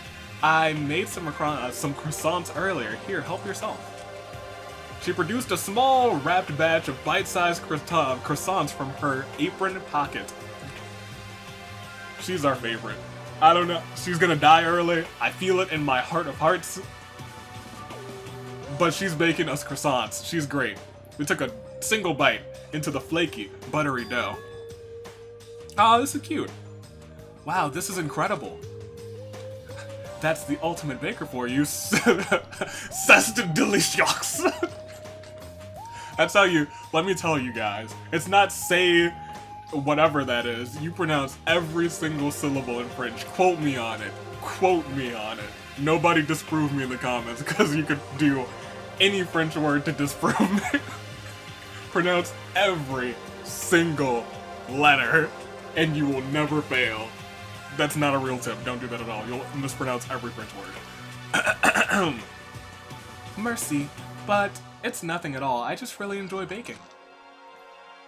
I made some croissants earlier. Here, help yourself. She produced a small, wrapped batch of bite-sized croissants from her apron pocket. She's our favorite. I don't know, she's gonna die early. I feel it in my heart of hearts. But she's baking us croissants. She's great. We took a single bite into the flaky, buttery dough. Oh, this is cute. Wow, this is incredible. That's the ultimate baker for you. C'est delicious. That's how you, let me tell you guys, it's not say whatever that is. You pronounce every single syllable in French. Quote me on it. Quote me on it. Nobody disprove me in the comments, because you could do any French word to disprove me. Pronounce every single letter, and you will never fail. That's not a real tip. Don't do that at all. You'll mispronounce every French word. Mercy, but it's nothing at all. I just really enjoy baking.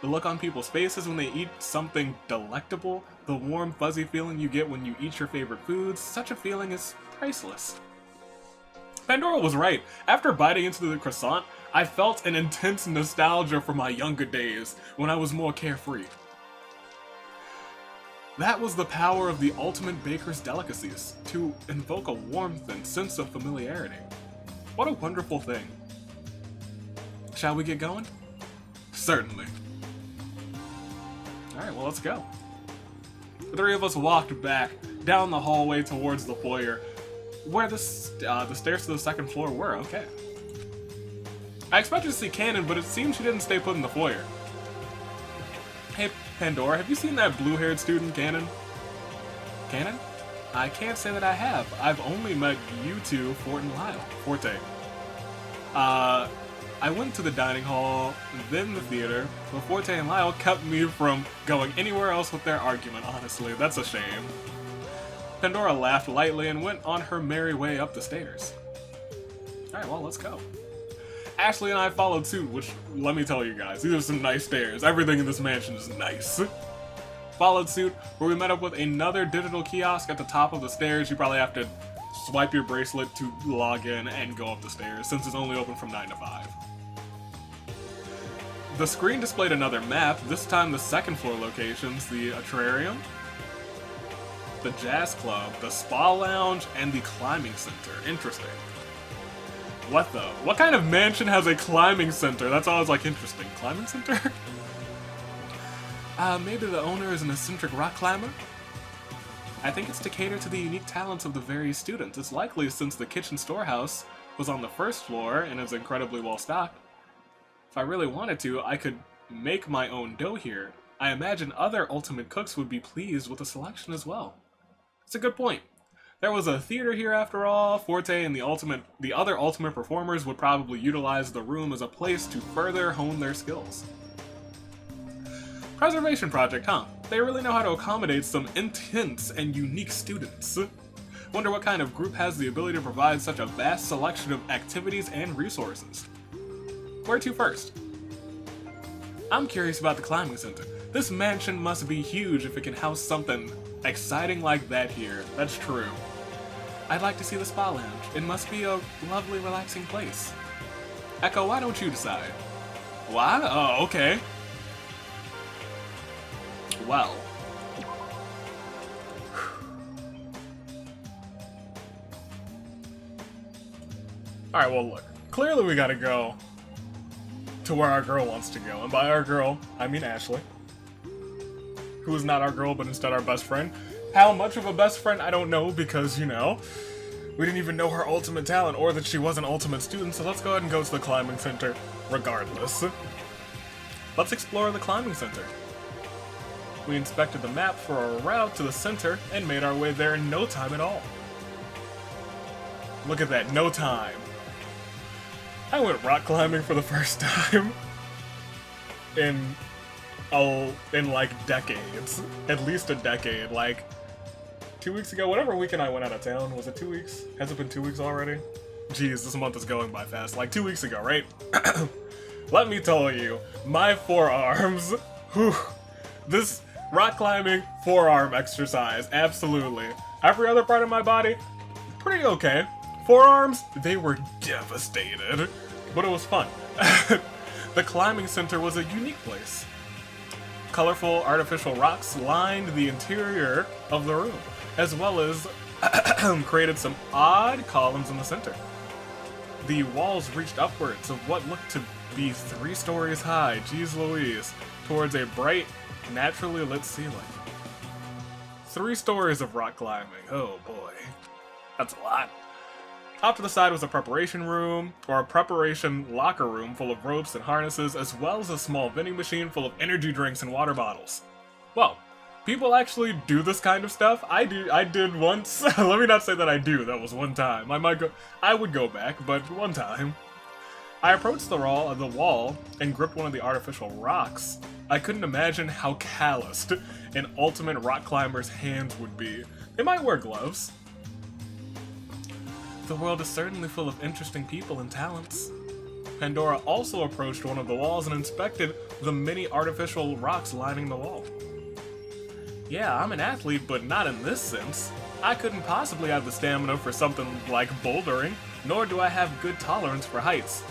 The look on people's faces when they eat something delectable, the warm, fuzzy feeling you get when you eat your favorite foods, such a feeling is priceless. Pandora was right. After biting into the croissant, I felt an intense nostalgia for my younger days, when I was more carefree. That was the power of the ultimate baker's delicacies, to invoke a warmth and sense of familiarity. What a wonderful thing. Shall we get going? Certainly. Alright, well, let's go. The three of us walked back, down the hallway towards the foyer, where the stairs to the second floor were. Okay. I expected to see Cannon, but it seems she didn't stay put in the foyer. Hey, Pandora, have you seen that blue-haired student, Cannon? Cannon? I can't say that I have. I've only met you two, Forte and Lyle. Forte. I went to the dining hall, then the theater, but Forte and Lyle kept me from going anywhere else with their argument, honestly. That's a shame. Pandora laughed lightly and went on her merry way up the stairs. Alright, well, let's go. Ashley and I followed suit, which, let me tell you guys, these are some nice stairs. Everything in this mansion is nice. Followed suit, where we met up with another digital kiosk at the top of the stairs. You probably have to swipe your bracelet to log in and go up the stairs, since it's only open from 9 to 5. The screen displayed another map, this time the second floor locations, the Atrium, the Jazz Club, the Spa Lounge, and the Climbing Center. Interesting. What though? What kind of mansion has a climbing center? That's always like interesting. Climbing center? Maybe the owner is an eccentric rock climber? I think it's to cater to the unique talents of the various students. It's likely since the kitchen storehouse was on the first floor and is incredibly well stocked. If I really wanted to, I could make my own dough here. I imagine other ultimate cooks would be pleased with the selection as well. It's a good point. There was a theater here after all. Forte and the other ultimate performers would probably utilize the room as a place to further hone their skills. Preservation project, huh? They really know how to accommodate some intense and unique students. Wonder what kind of group has the ability to provide such a vast selection of activities and resources. Where to first? I'm curious about the climbing center. This mansion must be huge if it can house something exciting like that here. That's true. I'd like to see the spa lounge. It must be a lovely, relaxing place. Echo, why don't you decide? Why? Oh, okay. Well. Alright, well look. Clearly we gotta go to where our girl wants to go. And by our girl, I mean Ashley. Who is not our girl, but instead our best friend. How much of a best friend, I don't know, because, you know, we didn't even know her ultimate talent or that she was an ultimate student, so let's go ahead and go to the climbing center regardless. Let's explore the climbing center. We inspected the map for our route to the center and made our way there in no time at all. Look at that, no time. I went rock climbing for the first time in like decades. At least a decade. Like 2 weeks ago, whatever weekend I went out of town. Was it 2 weeks? Has it been 2 weeks already? Jeez, this month is going by fast. Like 2 weeks ago, right? Let me tell you, my forearms, whew, this rock climbing forearm exercise, absolutely. Every other part of my body, pretty okay. Forearms, they were devastated, but it was fun. The climbing center was a unique place. Colorful artificial rocks lined the interior of the room, as well as created some odd columns in the center. The walls reached upwards of what looked to be 3 stories high, geez Louise, towards a bright, naturally lit ceiling. 3 stories of rock climbing, oh boy, that's a lot. Off to the side was a preparation room, or a preparation locker room full of ropes and harnesses, as well as a small vending machine full of energy drinks and water bottles. Well, people actually do this kind of stuff. I did once. Let me not say that I do, that was one time. I would go back, but one time. I approached the wall and gripped one of the artificial rocks. I couldn't imagine how calloused an ultimate rock climber's hands would be. They might wear gloves. The world is certainly full of interesting people and talents. Pandora also approached one of the walls and inspected the many artificial rocks lining the wall. Yeah, I'm an athlete, but not in this sense. I couldn't possibly have the stamina for something like bouldering, nor do I have good tolerance for heights.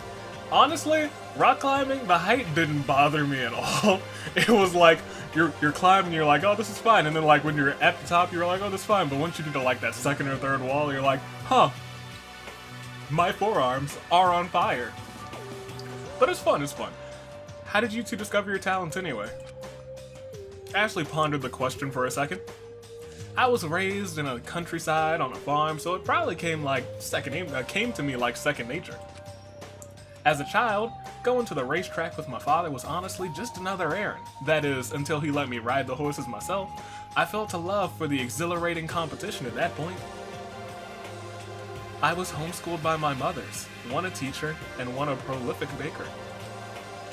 Honestly, rock climbing, the height didn't bother me at all. It was like, you're climbing, you're like, oh, this is fine, and then like when you're at the top, you're like, oh, this is fine, but once you get to like that second or third wall, you're like, huh. My forearms are on fire. But it's fun, it's fun. How did you two discover your talents anyway? Ashley pondered the question for a second. I was raised in a countryside on a farm, so it probably came to me like second nature. As a child, going to the racetrack with my father was honestly just another errand. That is, until he let me ride the horses myself. I felt a love for the exhilarating competition at that point. I was homeschooled by my mothers, one a teacher and one a prolific baker.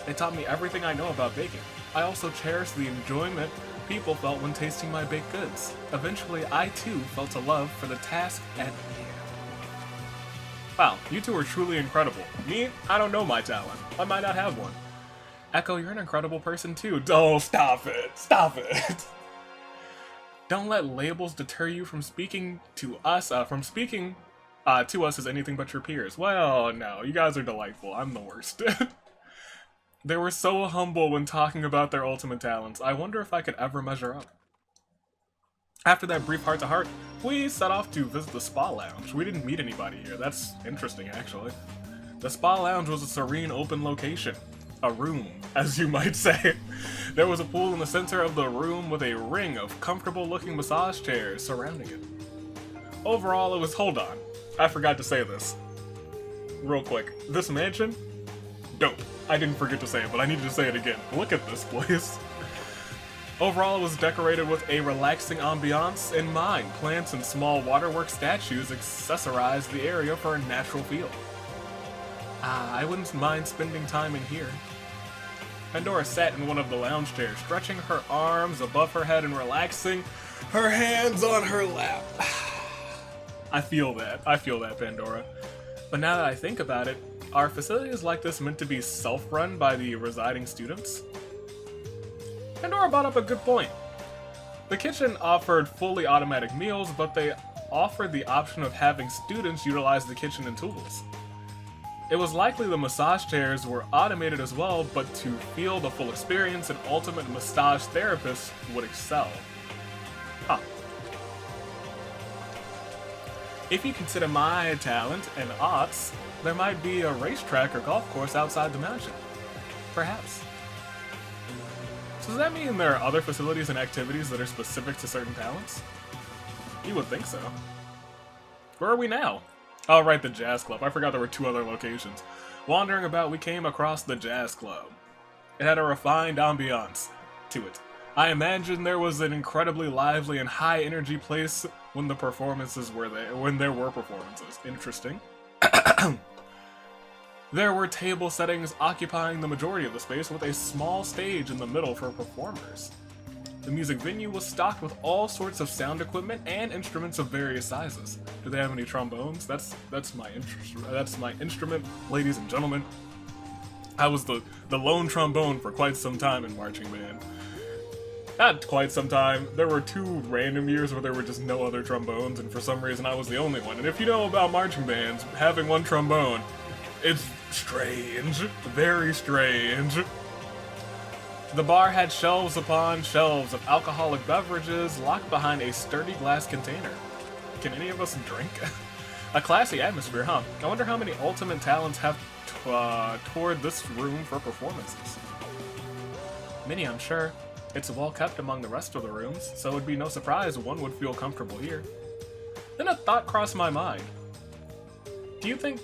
They taught me everything I know about baking. I also cherished the enjoyment people felt when tasting my baked goods. Eventually, I too felt a love for the task at hand. Wow, you two are truly incredible. Me, I don't know my talent. I might not have one. Echo, you're an incredible person too. Oh, stop it. Stop it. Don't let labels deter you from speaking to us, to us as anything but your peers. Well, no, you guys are delightful. I'm the worst. They were so humble when talking about their ultimate talents. I wonder if I could ever measure up. After that brief heart-to-heart, we set off to visit the spa lounge. We didn't meet anybody here. That's interesting, actually. The spa lounge was a serene, open location. A room, as you might say. There was a pool in the center of the room with a ring of comfortable-looking massage chairs surrounding it. Overall, it was... Hold on. I forgot to say this. Real quick. This mansion? Dope. I didn't forget to say it, but I needed to say it again. Look at this place. Overall, it was decorated with a relaxing ambiance in mind. Plants and small waterwork statues accessorized the area for a natural feel. I wouldn't mind spending time in here. Pandora sat in one of the lounge chairs, stretching her arms above her head and relaxing her hands on her lap. I feel that, Pandora. But now that I think about it, are facilities like this meant to be self-run by the residing students? Pandora brought up a good point. The kitchen offered fully automatic meals, but they offered the option of having students utilize the kitchen and tools. It was likely the massage chairs were automated as well, but to feel the full experience, an ultimate massage therapist would excel. Huh. If you consider my talent and arts, there might be a racetrack or golf course outside the mansion. Perhaps. So does that mean there are other facilities and activities that are specific to certain talents? You would think so. Where are we now? Oh, right, the jazz club. I forgot there were 2 other locations. Wandering about, we came across the jazz club. It had a refined ambiance to it. I imagine there was an incredibly lively and high-energy place when the performances were there. When there were performances. Interesting. There were table settings occupying the majority of the space, with a small stage in the middle for performers. The music venue was stocked with all sorts of sound equipment and instruments of various sizes. Do they have any trombones? That's my instrument, ladies and gentlemen. I was the lone trombone for quite some time in marching band. Not quite some time. There were 2 random years where there were just no other trombones, and for some reason I was the only one. And if you know about marching bands, having 1 trombone, it's strange. Very strange. The bar had shelves upon shelves of alcoholic beverages locked behind a sturdy glass container. Can any of us drink? A classy atmosphere, huh? I wonder how many ultimate talents have toured this room for performances. Many, I'm sure. It's well kept among the rest of the rooms, so it'd be no surprise one would feel comfortable here. Then a thought crossed my mind. Do you think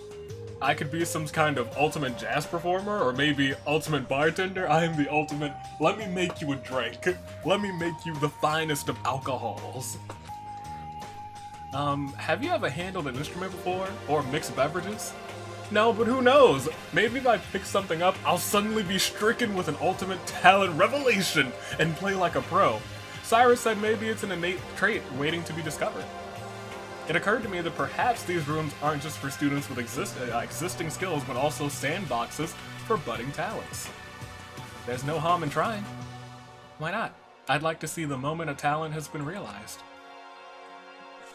I could be some kind of ultimate jazz performer, or maybe ultimate bartender? I am the ultimate, let me make you a drink. Let me make you the finest of alcohols. Have you ever handled an instrument before? Or mixed beverages? No, but who knows? Maybe if I pick something up, I'll suddenly be stricken with an ultimate talent revelation and play like a pro. Cyrus said maybe it's an innate trait waiting to be discovered. It occurred to me that perhaps these rooms aren't just for students with existing skills, but also sandboxes for budding talents. There's no harm in trying. Why not? I'd like to see the moment a talent has been realized.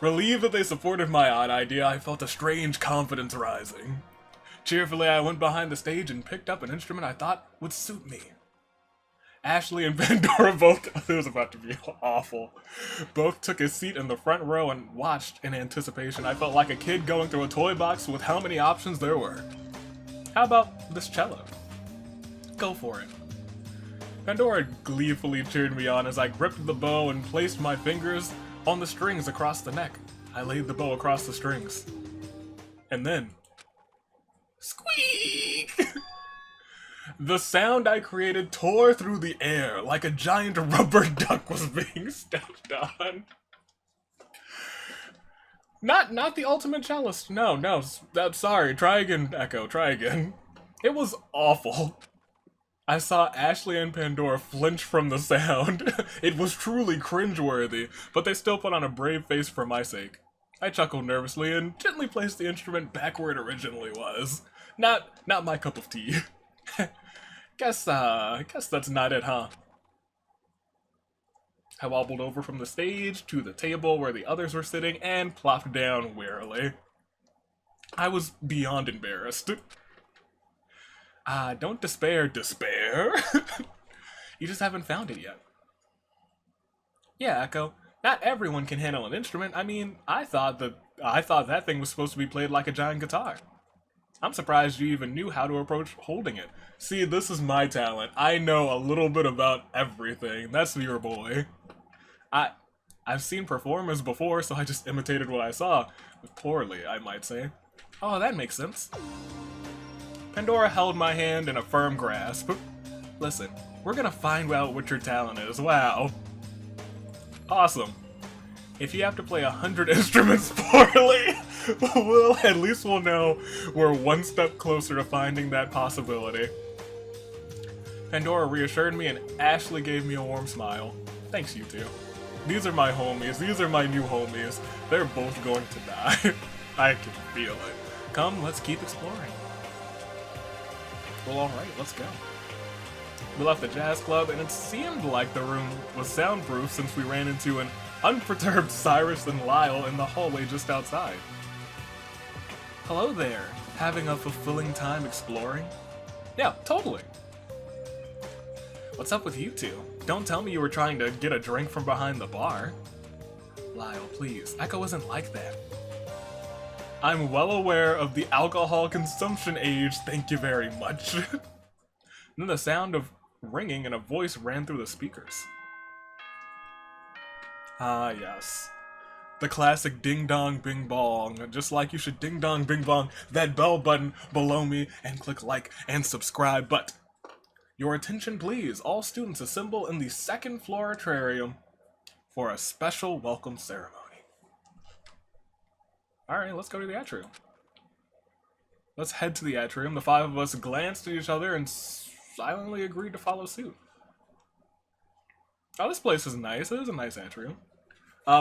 Relieved that they supported my odd idea, I felt a strange confidence rising. Cheerfully, I went behind the stage and picked up an instrument I thought would suit me. Ashley and Pandora both, it was about to be awful, both took a seat in the front row and watched in anticipation. I felt like a kid going through a toy box with how many options there were. How about this cello? Go for it. Pandora gleefully cheered me on as I gripped the bow and placed my fingers on the strings across the neck. I laid the bow across the strings. And then... squeak! The sound I created tore through the air like a giant rubber duck was being stepped on. Not the ultimate cellist. No, I'm sorry. Try again, Echo. Try again. It was awful. I saw Ashley and Pandora flinch from the sound. It was truly cringeworthy, but they still put on a brave face for my sake. I chuckled nervously and gently placed the instrument back where it originally was. Not my cup of tea. Guess that's not it, huh? I wobbled over from the stage to the table where the others were sitting and plopped down wearily. I was beyond embarrassed. Don't despair. Despair? You just haven't found it yet. Yeah, Echo. Not everyone can handle an instrument. I mean, I thought that thing was supposed to be played like a giant guitar. I'm surprised you even knew how to approach holding it. See, this is my talent. I know a little bit about everything. That's your boy. I've seen performers before, so I just imitated what I saw. Poorly, I might say. Oh, that makes sense. Pandora held my hand in a firm grasp. Listen, we're gonna find out what your talent is. Wow. Awesome. If you have to play 100 instruments poorly, at least we'll know we're one step closer to finding that possibility. Pandora reassured me and Ashley gave me a warm smile. Thanks, you two. These are my homies. These are my new homies. They're both going to die. I can feel it. Come, let's keep exploring. Well, alright, let's go. We left the jazz club, and it seemed like the room was soundproof since we ran into an unperturbed Cyrus and Lyle in the hallway just outside. Hello there. Having a fulfilling time exploring? Yeah, totally. What's up with you two? Don't tell me you were trying to get a drink from behind the bar. Lyle, please. Echo isn't like that. I'm well aware of the alcohol consumption age, thank you very much. Then the sound of ringing and a voice ran through the speakers. Ah, yes. The classic ding-dong bing-bong. Just like you should ding-dong bing-bong that bell button below me and click like and subscribe, but your attention please. All students assemble in the second floor atrium for a special welcome ceremony. Alright, let's go to the atrium. Let's head to the atrium. The five of us glanced at each other and silently agreed to follow suit. Oh, this place is nice. It is a nice atrium.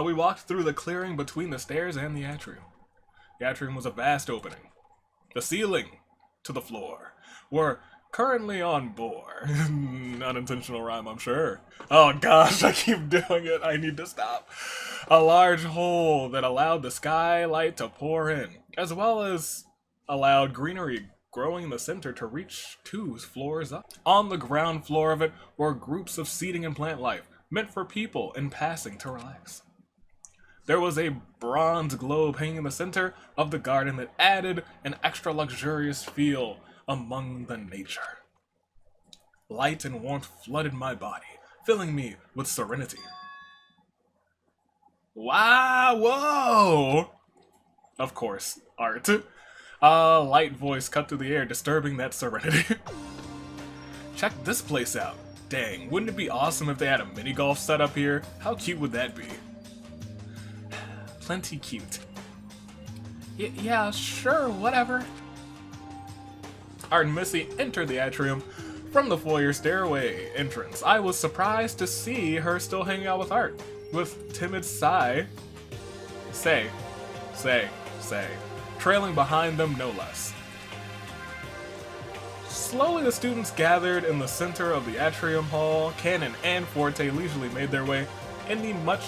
We walked through the clearing between the stairs and the atrium. The atrium was a vast opening. The ceiling to the floor were currently on bore. Unintentional rhyme, I'm sure. Oh gosh, I keep doing it. I need to stop. A large hole that allowed the skylight to pour in, as well as allowed greenery growing in the center to reach 2 floors up. On the ground floor of it were groups of seating and plant life, meant for people in passing to relax. There was a bronze globe hanging in the center of the garden that added an extra luxurious feel among the nature. Light and warmth flooded my body, filling me with serenity. Wow, whoa! Of course, art. A light voice cut through the air, disturbing that serenity. Check this place out. Dang, wouldn't it be awesome if they had a mini golf set up here? How cute would that be? Plenty cute. Yeah, sure, whatever. Art and Missy entered the atrium from the foyer stairway entrance. I was surprised to see her still hanging out with Art, with timid say, trailing behind them no less. Slowly the students gathered in the center of the atrium hall. Canon and Forte leisurely made their way in much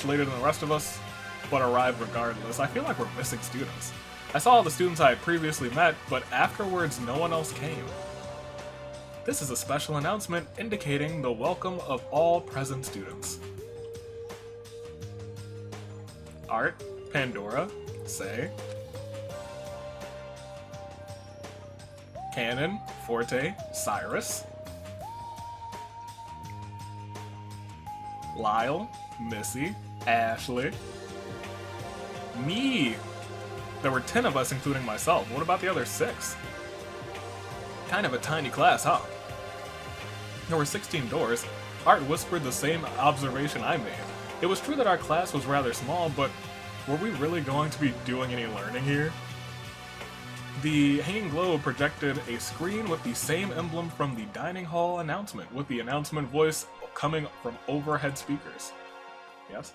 later than the rest of us, but arrived regardless. I feel like we're missing students. I saw all the students I had previously met, but afterwards no one else came. This is a special announcement indicating the welcome of all present students. Art, Pandora, Say, Canon, Forte, Cyrus, Lyle, Missy, Ashley, me. There were 10 of us, including myself. What about the other 6? Kind of a tiny class, huh? There were 16 doors. Art whispered the same observation I made. It was true that our class was rather small, but were we really going to be doing any learning here? The hanging globe projected a screen with the same emblem from the dining hall announcement, with the announcement voice coming from overhead speakers. Yes?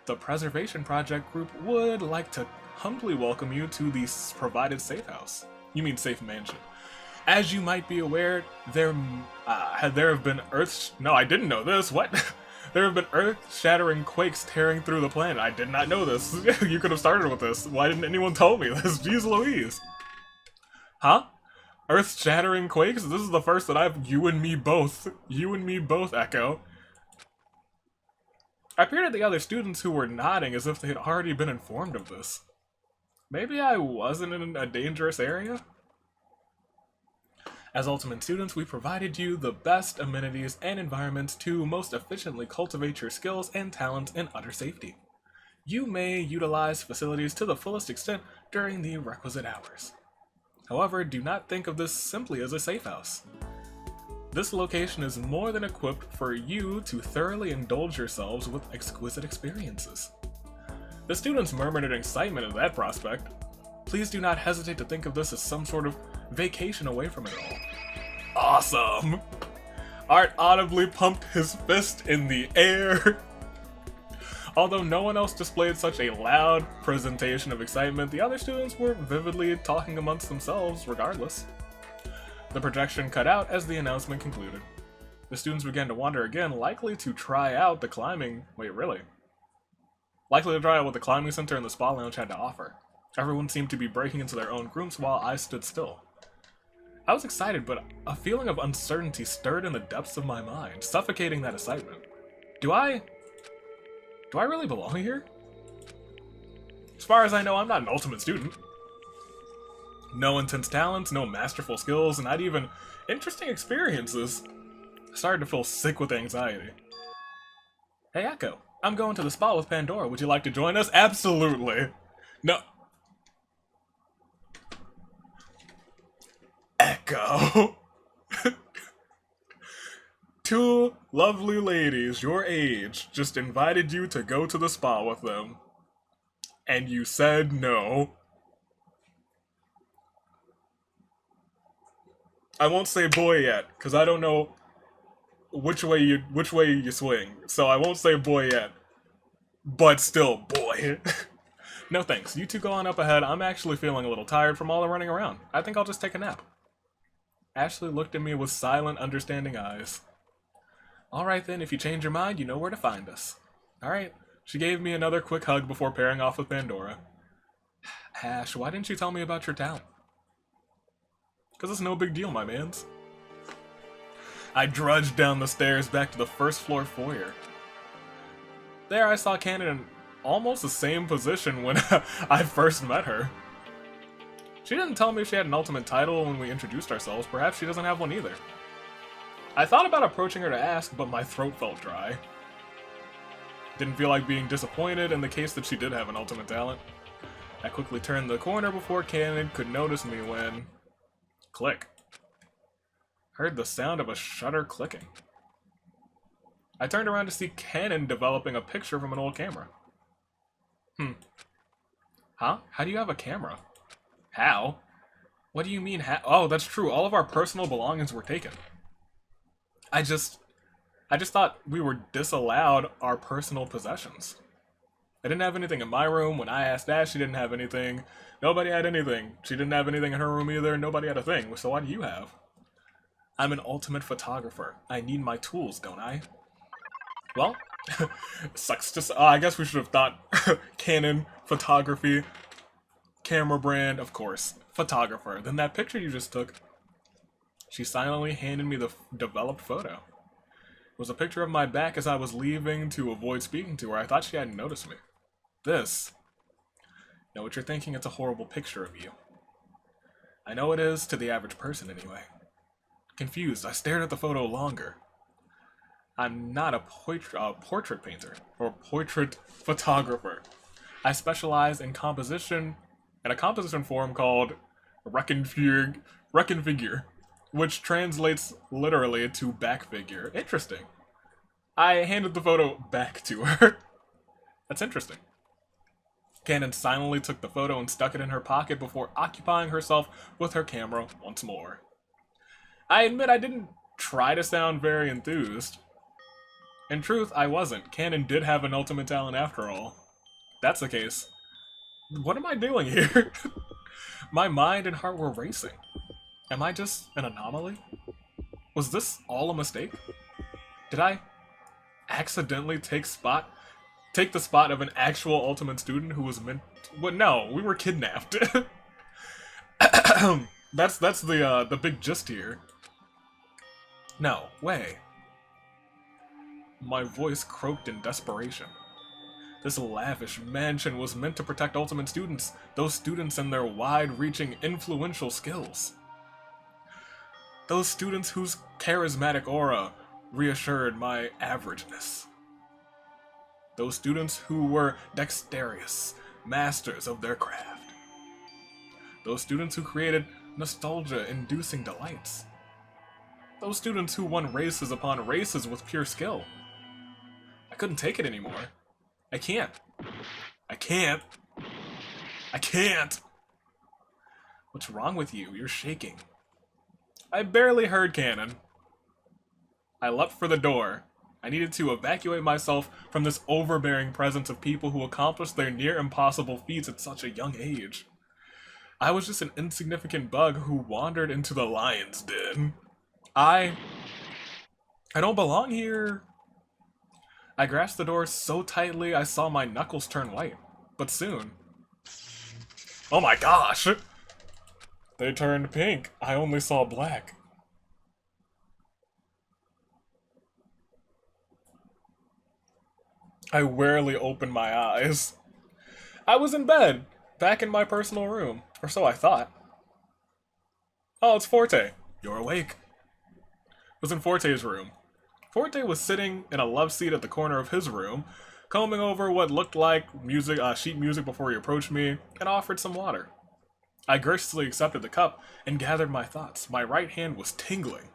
The Preservation Project group would like to humbly welcome you to the provided safe house. You mean safe mansion. As you might be aware, there have been No, I didn't know this. What? There have been earth-shattering quakes tearing through the planet. I did not know this. You could have started with this. Why didn't anyone tell me this? Jeez Louise. Huh? Earth-shattering quakes? This is the first that I've... You and me both. You and me both, Echo. I peered at the other students who were nodding as if they had already been informed of this. Maybe I wasn't in a dangerous area? As Ultimate students, we provided you the best amenities and environments to most efficiently cultivate your skills and talents in utter safety. You may utilize facilities to the fullest extent during the requisite hours. However, do not think of this simply as a safe house. This location is more than equipped for you to thoroughly indulge yourselves with exquisite experiences. The students murmured in excitement at that prospect. Please do not hesitate to think of this as some sort of vacation away from it all. Awesome! Art audibly pumped his fist in the air. Although no one else displayed such a loud presentation of excitement, the other students were vividly talking amongst themselves regardless. The projection cut out as the announcement concluded. The students began to wander again, likely to try out the climbing... Wait, really? Likely to try out what the climbing center and the spa lounge had to offer. Everyone seemed to be breaking into their own groups while I stood still. I was excited, but a feeling of uncertainty stirred in the depths of my mind, suffocating that excitement. Do I really belong here? As far as I know, I'm not an ultimate student. No intense talents, no masterful skills, and not even interesting experiences. I started to feel sick with anxiety. Hey Echo, I'm going to the spa with Pandora. Would you like to join us? Absolutely. No. Echo. Two lovely ladies your age just invited you to go to the spa with them. And you said no. I won't say boy yet, because I don't know which way you swing. So I won't say boy yet. But still, boy. No thanks. You two go on up ahead. I'm actually feeling a little tired from all the running around. I think I'll just take a nap. Ashley looked at me with silent, understanding eyes. Alright then, if you change your mind, you know where to find us. Alright. She gave me another quick hug before pairing off with Pandora. Ash, why didn't you tell me about your talent? Because it's no big deal, my mans. I drudged down the stairs back to the first floor foyer. There I saw Cannon in almost the same position when I first met her. She didn't tell me if she had an ultimate title when we introduced ourselves. Perhaps she doesn't have one either. I thought about approaching her to ask, but my throat felt dry. Didn't feel like being disappointed in the case that she did have an ultimate talent. I quickly turned the corner before Cannon could notice me when... Click. Heard the sound of a shutter clicking. I turned around to see Cannon developing a picture from an old camera. Huh? How do you have a camera? How? What do you mean how? Oh, that's true. All of our personal belongings were taken. I just thought we were disallowed our personal possessions. I didn't have anything in my room. When I asked Ash, she didn't have anything. Nobody had anything. She didn't have anything in her room either. Nobody had a thing. So what do you have? I'm an ultimate photographer. I need my tools, don't I? Well, sucks to say. I guess we should have thought Canon, photography, camera brand, of course, photographer. Then that picture you just took. She silently handed me the developed photo. It was a picture of my back as I was leaving to avoid speaking to her. I thought she hadn't noticed me. This. Know what you're thinking? It's a horrible picture of you. I know it is, to the average person anyway. Confused, I stared at the photo longer. I'm not a portrait painter, or portrait photographer. I specialize in composition, in a composition form called Reconfigure, which translates literally to back figure. Interesting. I handed the photo back to her. That's interesting. Cannon silently took the photo and stuck it in her pocket before occupying herself with her camera once more. I admit I didn't try to sound very enthused. In truth, I wasn't. Cannon did have an ultimate talent after all. That's the case. What am I doing here? My mind and heart were racing. Am I just an anomaly? Was this all a mistake? Did I accidentally take the spot of an actual ultimate student who was meant to... Well, no, we were kidnapped. That's the big gist here. No way. My voice croaked in desperation. This lavish mansion was meant to protect Ultimate students, those students and their wide-reaching, influential skills. Those students whose charismatic aura reassured my averageness. Those students who were dexterous, masters of their craft. Those students who created nostalgia-inducing delights. Those students who won races upon races with pure skill. I couldn't take it anymore. I can't. I can't. I can't! What's wrong with you? You're shaking. I barely heard Cannon. I leapt for the door. I needed to evacuate myself from this overbearing presence of people who accomplished their near-impossible feats at such a young age. I was just an insignificant bug who wandered into the lion's den. I don't belong here. I grasped the door so tightly I saw my knuckles turn white. But soon... Oh my gosh! They turned pink. I only saw black. I warily opened my eyes. I was in bed, back in my personal room, or so I thought. Oh, it's Forte. You're awake. I was in Forte's room. Forte was sitting in a love seat at the corner of his room, combing over what looked like sheet music before he approached me, and offered some water. I graciously accepted the cup and gathered my thoughts. My right hand was tingling.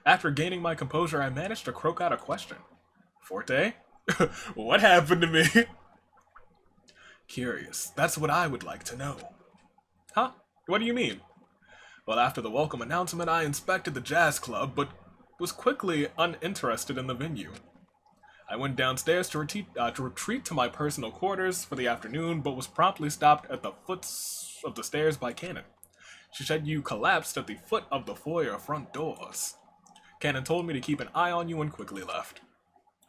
After gaining my composure, I managed to croak out a question. Forte? What happened to me? Curious. That's what I would like to know. Huh? What do you mean? Well, after the welcome announcement, I inspected the jazz club, but was quickly uninterested in the venue. I went downstairs to retreat to my personal quarters for the afternoon, but was promptly stopped at the foot of the stairs by Cannon. She said you collapsed at the foot of the foyer front doors. Cannon told me to keep an eye on you and quickly left.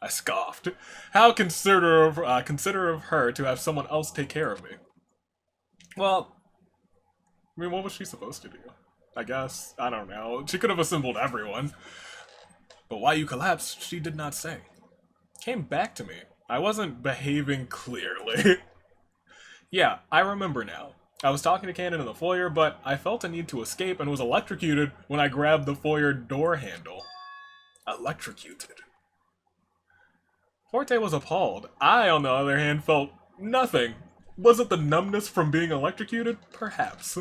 I scoffed. How considerate of her to have someone else take care of me. Well, I mean, what was she supposed to do? I guess, I don't know. She could have assembled everyone. But why you collapsed, she did not say. Came back to me. I wasn't behaving clearly. Yeah, I remember now. I was talking to Cannon in the foyer, but I felt a need to escape and was electrocuted when I grabbed the foyer door handle. Electrocuted. Forte was appalled. I, on the other hand, felt nothing. Was it the numbness from being electrocuted? Perhaps.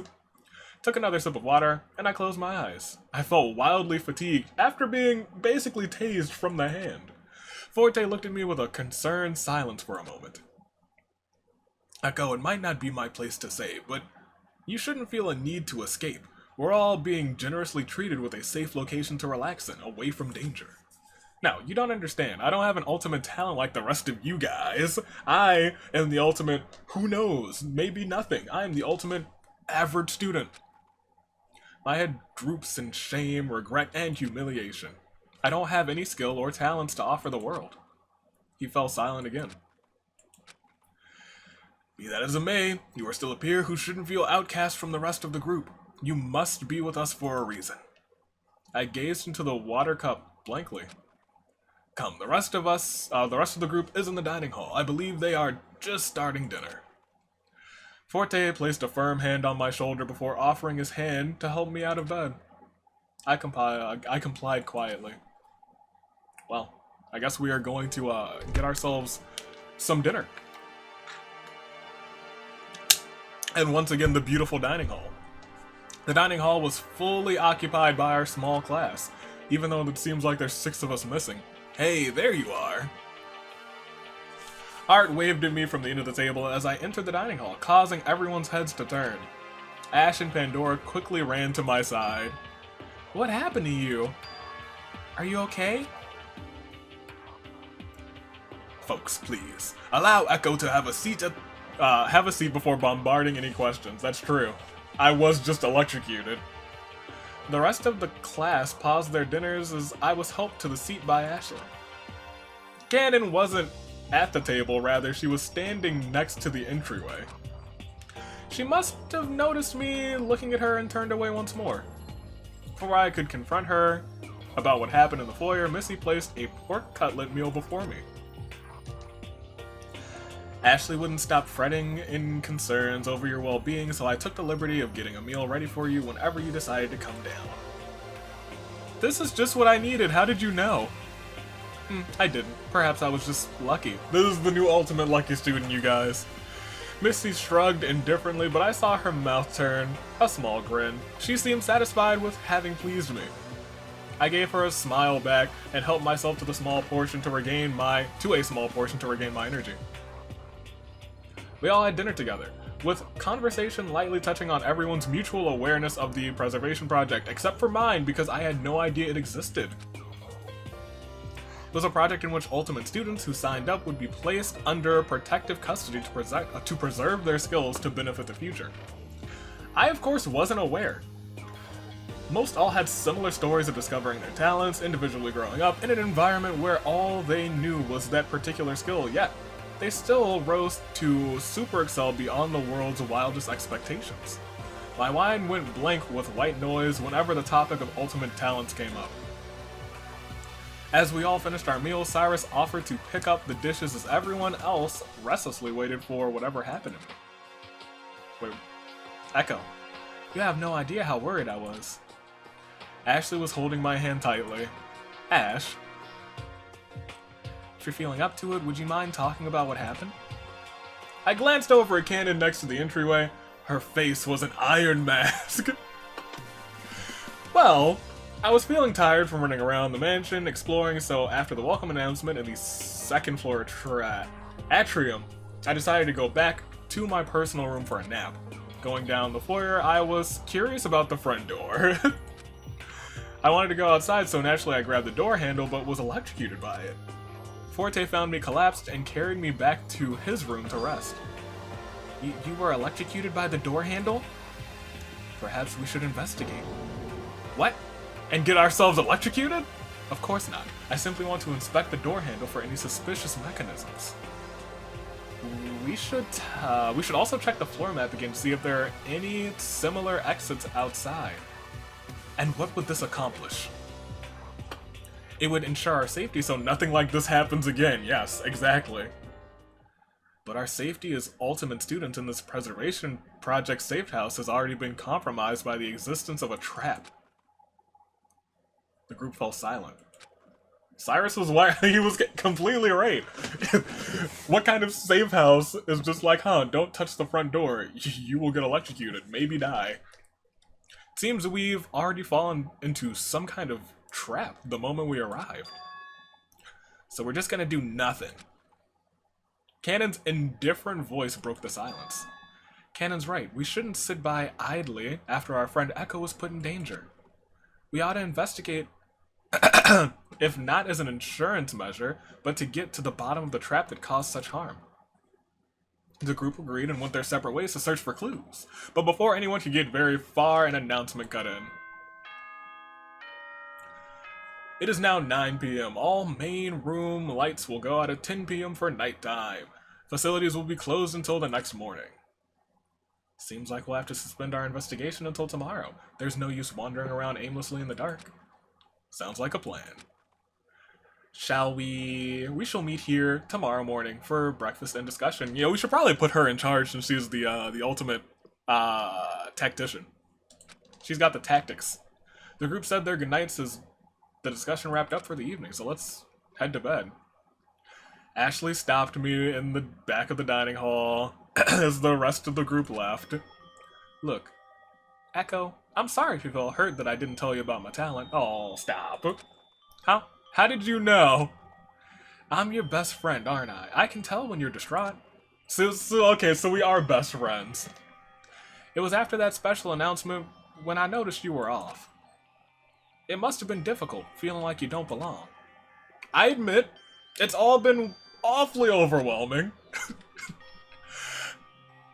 Took another sip of water, and I closed my eyes. I felt wildly fatigued after being basically tased from the hand. Forte looked at me with a concerned silence for a moment. Echo, it might not be my place to say, but you shouldn't feel a need to escape. We're all being generously treated with a safe location to relax in, away from danger. Now, you don't understand. I don't have an ultimate talent like the rest of you guys. I am the ultimate, who knows, maybe nothing. I am the ultimate average student. My head droops in shame, regret, and humiliation. I don't have any skill or talents to offer the world. He fell silent again. Be that as it may, you are still a peer who shouldn't feel outcast from the rest of the group. You must be with us for a reason. I gazed into the water cup blankly. Come, the rest of the group is in the dining hall. I believe they are just starting dinner. Forte placed a firm hand on my shoulder before offering his hand to help me out of bed. I complied quietly. Well, I guess we are going to get ourselves some dinner. And once again, the beautiful dining hall. The dining hall was fully occupied by our small class, even though it seems like there's 6 of us missing. Hey, there you are! Art waved at me from the end of the table as I entered the dining hall, causing everyone's heads to turn. Ash and Pandora quickly ran to my side. What happened to you? Are you okay? Folks, please, allow Echo to have a seat before bombarding any questions. That's true. I was just electrocuted. The rest of the class paused their dinners as I was helped to the seat by Ashley. Cannon wasn't at the table, rather she was standing next to the entryway. She must have noticed me looking at her and turned away once more. Before I could confront her about what happened in the foyer, Missy placed a pork cutlet meal before me. Ashley wouldn't stop fretting in concerns over your well-being, so I took the liberty of getting a meal ready for you whenever you decided to come down. This is just what I needed, how did you know? I didn't. Perhaps I was just lucky. This is the new ultimate lucky student, you guys. Missy shrugged indifferently, but I saw her mouth turn, a small grin. She seemed satisfied with having pleased me. I gave her a smile back and helped myself to a small portion to regain my energy. We all had dinner together, with conversation lightly touching on everyone's mutual awareness of the preservation project, except for mine because I had no idea it existed. It was a project in which ultimate students who signed up would be placed under protective custody to preserve their skills to benefit the future. I, of course, wasn't aware. Most all had similar stories of discovering their talents, individually growing up in an environment where all they knew was that particular skill, yet they still rose to super excel beyond the world's wildest expectations. My mind went blank with white noise whenever the topic of ultimate talents came up. As we all finished our meal, Cyrus offered to pick up the dishes as everyone else restlessly waited for whatever happened to me. Wait, Echo, you have no idea how worried I was. Ashley was holding my hand tightly. Ash, if you're feeling up to it, would you mind talking about what happened? I glanced over at Cannon next to the entryway. Her face was an iron mask. Well, I was feeling tired from running around the mansion, exploring, so after the welcome announcement in the second floor atrium, I decided to go back to my personal room for a nap. Going down the foyer, I was curious about the front door. I wanted to go outside, so naturally I grabbed the door handle, but was electrocuted by it. Forte found me collapsed and carried me back to his room to rest. You were electrocuted by the door handle? Perhaps we should investigate. What? And get ourselves electrocuted? Of course not. I simply want to inspect the door handle for any suspicious mechanisms. We should also check the floor map again to see if there are any similar exits outside. And what would this accomplish? It would ensure our safety so nothing like this happens again. Yes, exactly. But our safety as ultimate students in this preservation project safe house has already been compromised by the existence of a trap. The group fell silent. Cyrus was he was completely right. What kind of safe house is just like, don't touch the front door. You will get electrocuted, maybe die. It seems we've already fallen into some kind of trap the moment we arrive. So we're just gonna do nothing. Cannon's indifferent voice broke the silence. Cannon's right. We shouldn't sit by idly after our friend Echo was put in danger. We ought to investigate, if not as an insurance measure, but to get to the bottom of the trap that caused such harm. The group agreed and went their separate ways to search for clues. But before anyone could get very far, an announcement cut in. It is now 9 p.m. All main room lights will go out at 10 p.m. for nighttime. Facilities will be closed until the next morning. Seems like we'll have to suspend our investigation until tomorrow. There's no use wandering around aimlessly in the dark. Sounds like a plan. We shall meet here tomorrow morning for breakfast and discussion. We should probably put her in charge since she's the ultimate tactician. She's got the tactics. The group said their goodnights as the discussion wrapped up for the evening, so let's head to bed. Ashley stopped me in the back of the dining hall as the rest of the group left. Look, Echo, I'm sorry if you felt hurt that I didn't tell you about my talent. Oh, stop. How did you know? I'm your best friend, aren't I? I can tell when you're distraught. Okay, so we are best friends. It was after that special announcement when I noticed you were off. It must have been difficult, feeling like you don't belong. I admit, it's all been awfully overwhelming.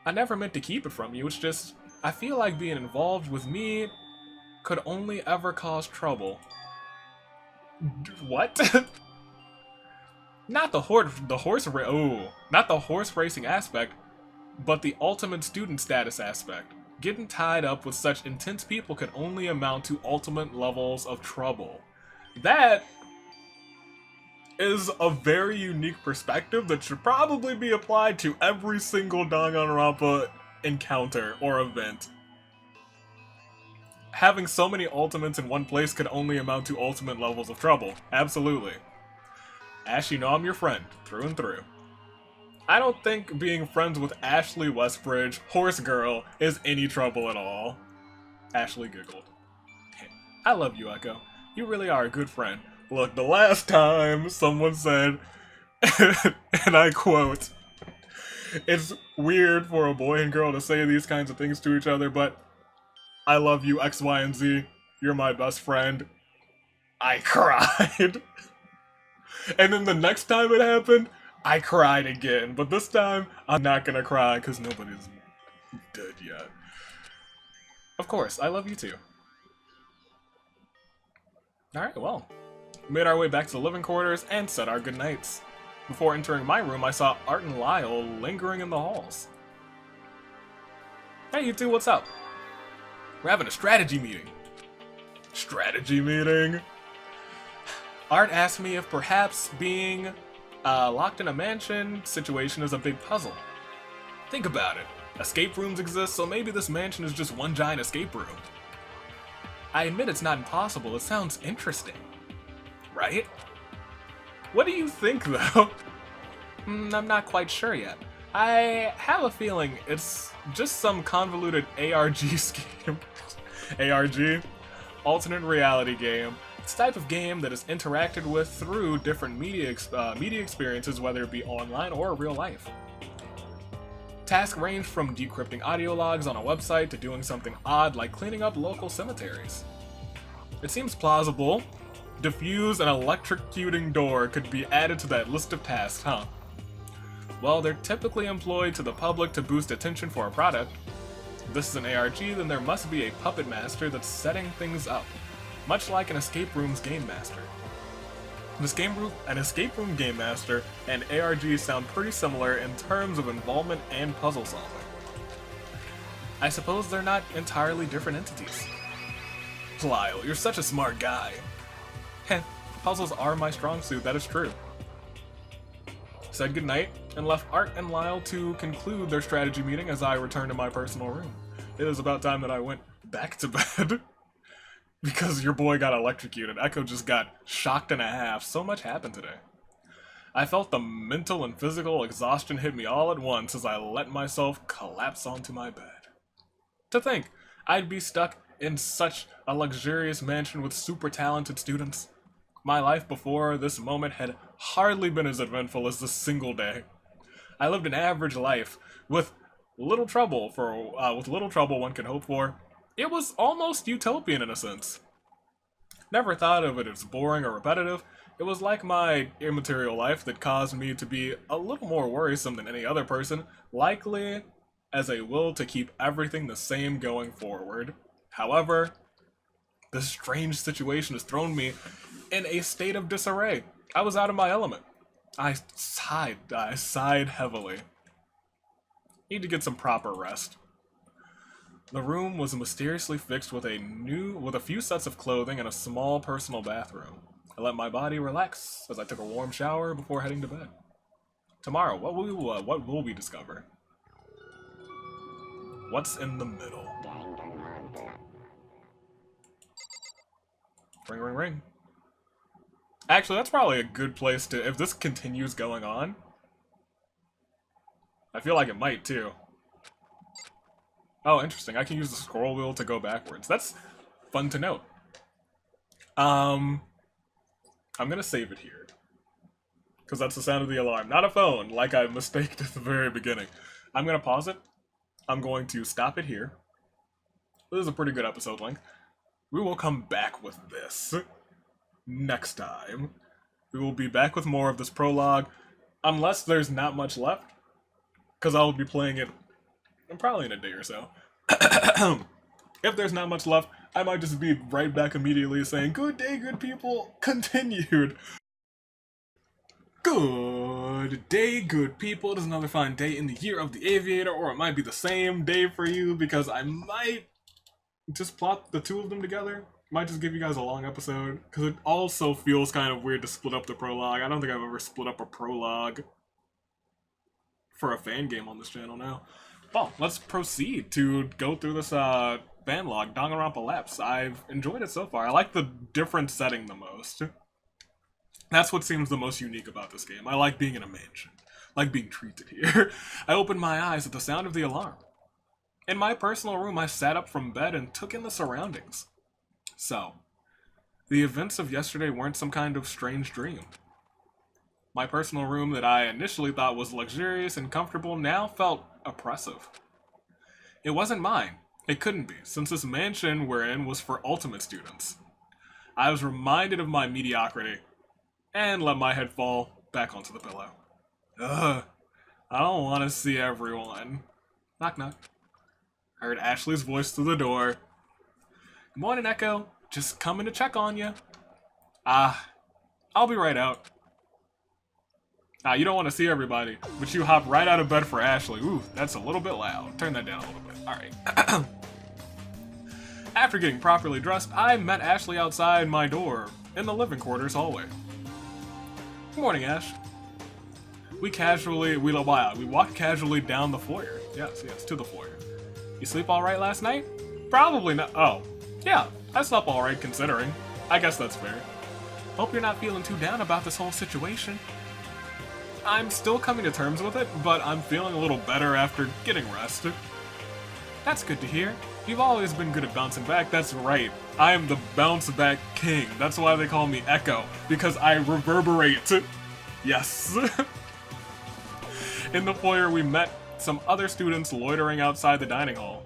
I never meant to keep it from you, it's just, I feel like being involved with me could only ever cause trouble. What? Not the horse racing aspect, But the ultimate student status aspect, getting tied up with such intense people could only amount to ultimate levels of trouble. That is a very unique perspective that should probably be applied to every single Danganronpa encounter or event. Having so many ultimates in one place could only amount to ultimate levels of trouble. Absolutely. Ash, you know I'm your friend, through and through. I don't think being friends with Ashley Westbridge, Horse Girl, is any trouble at all. Ashley giggled. I love you, Echo. You really are a good friend. Look, the last time someone said, and I quote, it's weird for a boy and girl to say these kinds of things to each other, but I love you, X, Y, and Z. You're my best friend. I cried. And then the next time it happened, I cried again. But this time, I'm not gonna cry because nobody's dead yet. Of course, I love you too. Alright, well. Made our way back to the living quarters and said our goodnights. Before entering my room, I saw Art and Lyle lingering in the halls. Hey, you two, what's up? We're having a strategy meeting. Strategy meeting? Art asked me if perhaps being locked in a mansion situation is a big puzzle. Think about it. Escape rooms exist, so maybe this mansion is just one giant escape room. I admit it's not impossible. It sounds interesting. Right? What do you think, though? I'm not quite sure yet. I have a feeling it's just some convoluted ARG scheme. ARG? Alternate reality game. It's a type of game that is interacted with through different media experiences, whether it be online or real life. Tasks range from decrypting audio logs on a website to doing something odd like cleaning up local cemeteries. It seems plausible. Defuse an electrocuting door could be added to that list of tasks, huh? Well, they're typically employed to the public to boost attention for a product. If this is an ARG, then there must be a puppet master that's setting things up, much like an escape room's game master. An escape room game master and ARG sound pretty similar in terms of involvement and puzzle solving. I suppose they're not entirely different entities. Lyle, you're such a smart guy. Heh, puzzles are my strong suit, that is true. Said goodnight, and left Art and Lyle to conclude their strategy meeting as I returned to my personal room. It is about time that I went back to bed. Because your boy got electrocuted. Echo just got shocked and a half. So much happened today. I felt the mental and physical exhaustion hit me all at once as I let myself collapse onto my bed. To think, I'd be stuck in such a luxurious mansion with super talented students. My life before this moment had hardly been as eventful as this single day. I lived an average life with little trouble one can hope for. It was almost utopian in a sense. Never thought of it as boring or repetitive. It was like my immaterial life that caused me to be a little more worrisome than any other person, likely as a will to keep everything the same going forward. However, this strange situation has thrown me in a state of disarray. I was out of my element. I sighed heavily. Need to get some proper rest. The room was mysteriously fixed with a few sets of clothing and a small personal bathroom. I let my body relax as I took a warm shower before heading to bed. Tomorrow, what will we discover? What's in the middle? Ring, ring, ring. Actually, that's probably a good place to, if this continues going on. I feel like it might, too. Oh, interesting. I can use the scroll wheel to go backwards. That's fun to note. I'm gonna save it here. Because that's the sound of the alarm. Not a phone, like I mistaked at the very beginning. I'm gonna pause it. I'm going to stop it here. This is a pretty good episode length. We will come back with this next time. We will be back with more of this prologue. Unless there's not much left. Because I'll be playing it probably in a day or so. If there's not much left, I might just be right back immediately saying, "Good day, good people," continued. Good Good day, good people. It is another fine day in the year of the aviator, or it might be the same day for you because I might just plot the two of them together. Might just give you guys a long episode because it also feels kind of weird to split up the prologue. I don't think I've ever split up a prologue for a fan game on this channel now. Well, let's proceed to go through this fan log, Danganronpa Lapse. I've enjoyed it so far. I like the different setting the most. That's what seems the most unique about this game. I like being in a mansion. I like being treated here. I opened my eyes at the sound of the alarm. In my personal room, I sat up from bed and took in the surroundings. So, the events of yesterday weren't some kind of strange dream. My personal room that I initially thought was luxurious and comfortable now felt oppressive. It wasn't mine. It couldn't be, since this mansion we're in was for ultimate students. I was reminded of my mediocrity and let my head fall back onto the pillow. Ugh, I don't want to see everyone. Knock knock. I heard Ashley's voice through the door. Good morning, Echo. Just coming to check on you. I'll be right out. You don't want to see everybody, but you hop right out of bed for Ashley. Ooh, that's a little bit loud. Turn that down a little bit. Alright. After getting properly dressed, I met Ashley outside my door in the living quarters hallway. Good morning, Ash. We walked casually down the foyer. Yes, to the foyer. You sleep alright last night? Probably not. Oh, yeah, I slept alright considering. I guess that's fair. Hope you're not feeling too down about this whole situation. I'm still coming to terms with it, but I'm feeling a little better after getting rest. That's good to hear. You've always been good at bouncing back. That's right. I am the bounce back king. That's why they call me Echo, because I reverberate. Yes. In the foyer, we met some other students loitering outside the dining hall.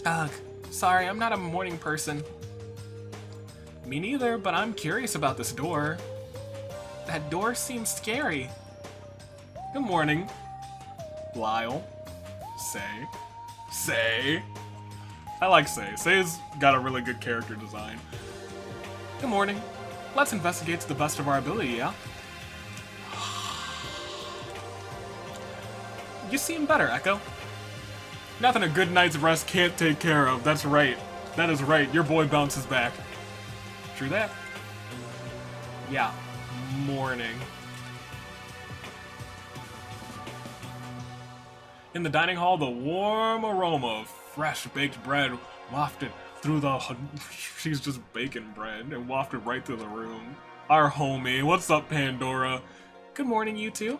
Ugh, sorry, I'm not a morning person. Me neither, but I'm curious about this door. That door seems scary. Good morning, Lyle. Say. I like Say. Say's got a really good character design. Good morning. Let's investigate to the best of our ability, yeah? You seem better, Echo. Nothing a good night's rest can't take care of. That's right. That is right. Your boy bounces back. True that. Yeah. Morning. In the dining hall, the warm aroma of fresh baked bread wafted through the... She's just baking bread and wafted right through the room. Our homie. What's up, Pandora? Good morning, you two.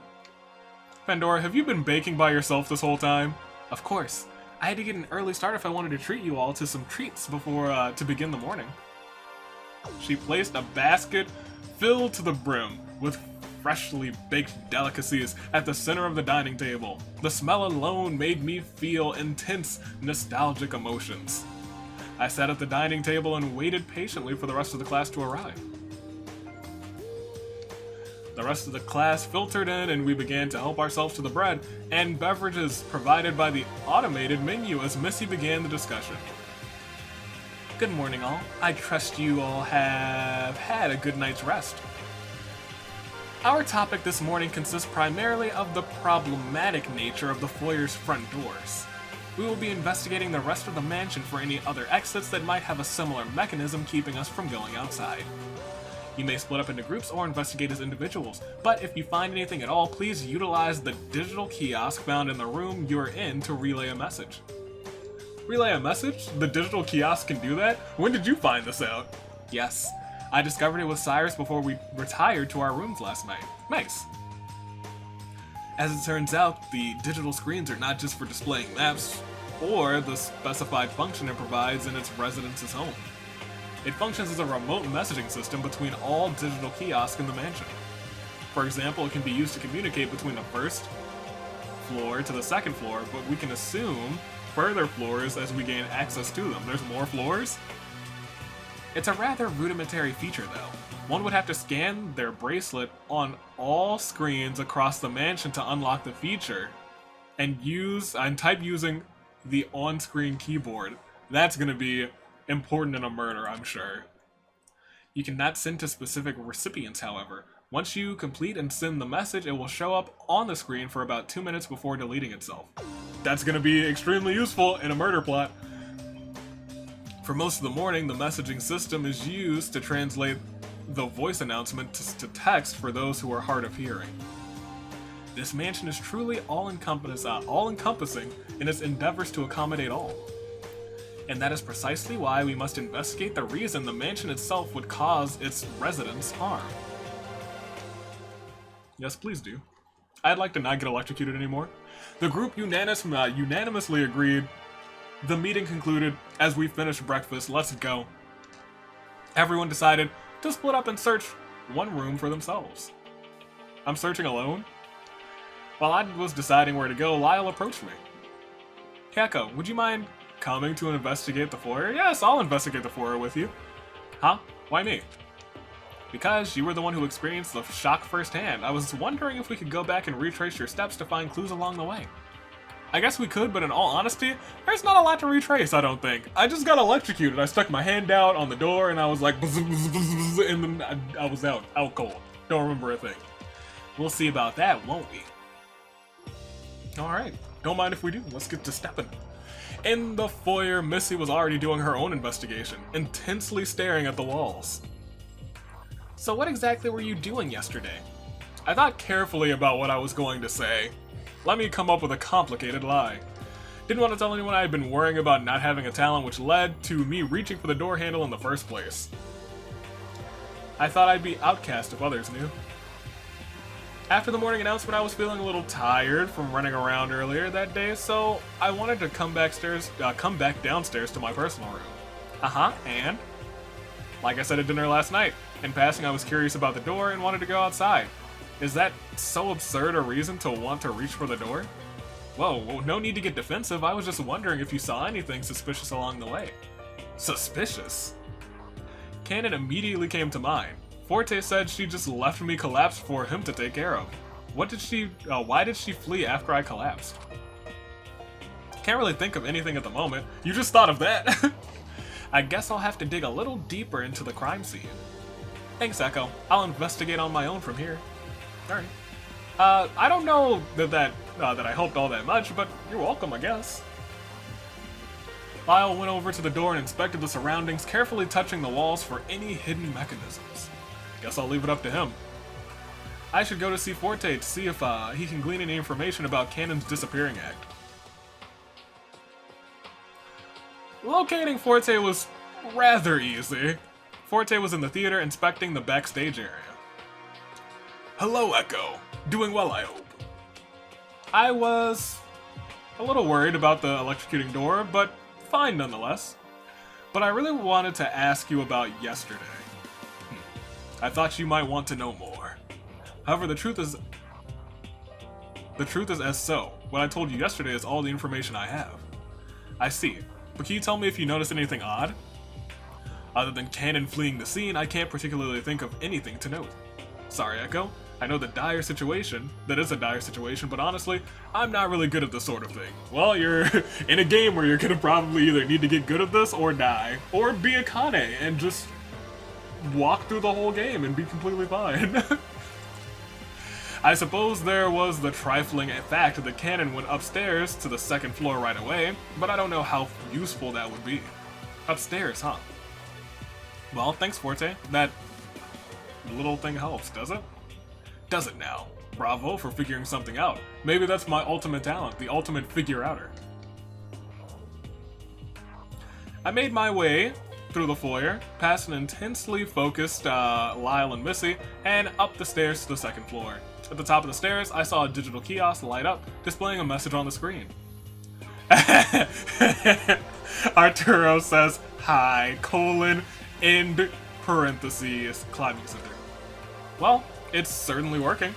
Pandora, have you been baking by yourself this whole time? Of course. I had to get an early start if I wanted to treat you all to some treats before to begin the morning. She placed a basket filled to the brim with freshly baked delicacies at the center of the dining table. The smell alone made me feel intense, nostalgic emotions. I sat at the dining table and waited patiently for the rest of the class to arrive. The rest of the class filtered in and we began to help ourselves to the bread and beverages provided by the automated menu as Missy began the discussion. Good morning, all. I trust you all have had a good night's rest. Our topic this morning consists primarily of the problematic nature of the foyer's front doors. We will be investigating the rest of the mansion for any other exits that might have a similar mechanism keeping us from going outside. You may split up into groups or investigate as individuals, but if you find anything at all, please utilize the digital kiosk found in the room you're in to relay a message. Relay a message? The digital kiosk can do that? When did you find this out? Yes. I discovered it with Cyrus before we retired to our rooms last night. Nice. As it turns out, the digital screens are not just for displaying maps or the specified function it provides in its resident's home. It functions as a remote messaging system between all digital kiosks in the mansion. For example, it can be used to communicate between the first floor to the second floor, but we can assume further floors as we gain access to them. There's more floors? It's a rather rudimentary feature, though. One would have to scan their bracelet on all screens across the mansion to unlock the feature, and type using the on-screen keyboard. That's going to be important in a murder, I'm sure. You cannot send to specific recipients, however. Once you complete and send the message, it will show up on the screen for about 2 minutes before deleting itself. That's going to be extremely useful in a murder plot. For most of the morning, the messaging system is used to translate the voice announcement to text for those who are hard of hearing. This mansion is truly all-encompassing in its endeavors to accommodate all. And that is precisely why we must investigate the reason the mansion itself would cause its residents harm. Yes, please do. I'd like to not get electrocuted anymore. The group unanimously agreed. The meeting concluded. As we finished breakfast, let's go. Everyone decided to split up and search one room for themselves. I'm searching alone? While I was deciding where to go, Lyle approached me. Echo, would you mind coming to investigate the foyer? Yes, I'll investigate the foyer with you. Huh? Why me? Because you were the one who experienced the shock firsthand. I was wondering if we could go back and retrace your steps to find clues along the way. I guess we could, but in all honesty, there's not a lot to retrace, I don't think. I just got electrocuted. I stuck my hand out on the door and I was like, bzz, bzz, bzz, bzz, and then I was out cold. Don't remember a thing. We'll see about that, won't we? Alright, don't mind if we do. Let's get to stepping. In the foyer, Missy was already doing her own investigation, intensely staring at the walls. So what exactly were you doing yesterday? I thought carefully about what I was going to say. Let me come up with a complicated lie. Didn't want to tell anyone I had been worrying about not having a talent, which led to me reaching for the door handle in the first place. I thought I'd be outcast if others knew. After the morning announcement, I was feeling a little tired from running around earlier that day, so I wanted to come back downstairs to my personal room. And? Like I said at dinner last night, in passing I was curious about the door and wanted to go outside. Is that so absurd a reason to want to reach for the door? Whoa, no need to get defensive, I was just wondering if you saw anything suspicious along the way. Suspicious? Cannon immediately came to mind. Forte said she just left me collapsed for him to take care of. Why did she flee after I collapsed? Can't really think of anything at the moment. You just thought of that. I guess I'll have to dig a little deeper into the crime scene. Thanks, Echo. I'll investigate on my own from here. Alright. I don't know that I helped all that much, but you're welcome, I guess. Lyle went over to the door and inspected the surroundings, carefully touching the walls for any hidden mechanisms. Guess I'll leave it up to him. I should go to see Forte to see if he can glean any information about Cannon's disappearing act. Locating Forte was rather easy. Forte was in the theater inspecting the backstage area. Hello, Echo. Doing well, I hope. I was a little worried about the electrocuting door, but fine nonetheless. But I really wanted to ask you about yesterday. I thought you might want to know more. However, the truth is as so. What I told you yesterday is all the information I have. I see. But can you tell me if you noticed anything odd? Other than Cannon fleeing the scene, I can't particularly think of anything to note. Sorry, Echo. I know that is a dire situation, but honestly, I'm not really good at this sort of thing. Well, you're in a game where you're gonna probably either need to get good at this or die, or be a Kane and just walk through the whole game and be completely fine. I suppose there was the trifling fact that Cannon went upstairs to the second floor right away, but I don't know how useful that would be. Upstairs, huh? Well, thanks, Forte. That little thing helps, does it? Does it now? Bravo for figuring something out. Maybe that's my ultimate talent, the ultimate figure-outer. I made my way through the foyer, past an intensely focused Lyle and Missy, and up the stairs to the second floor. At the top of the stairs, I saw a digital kiosk light up, displaying a message on the screen. Arturo says, hi, end parentheses, climbing center. Well, it's certainly working.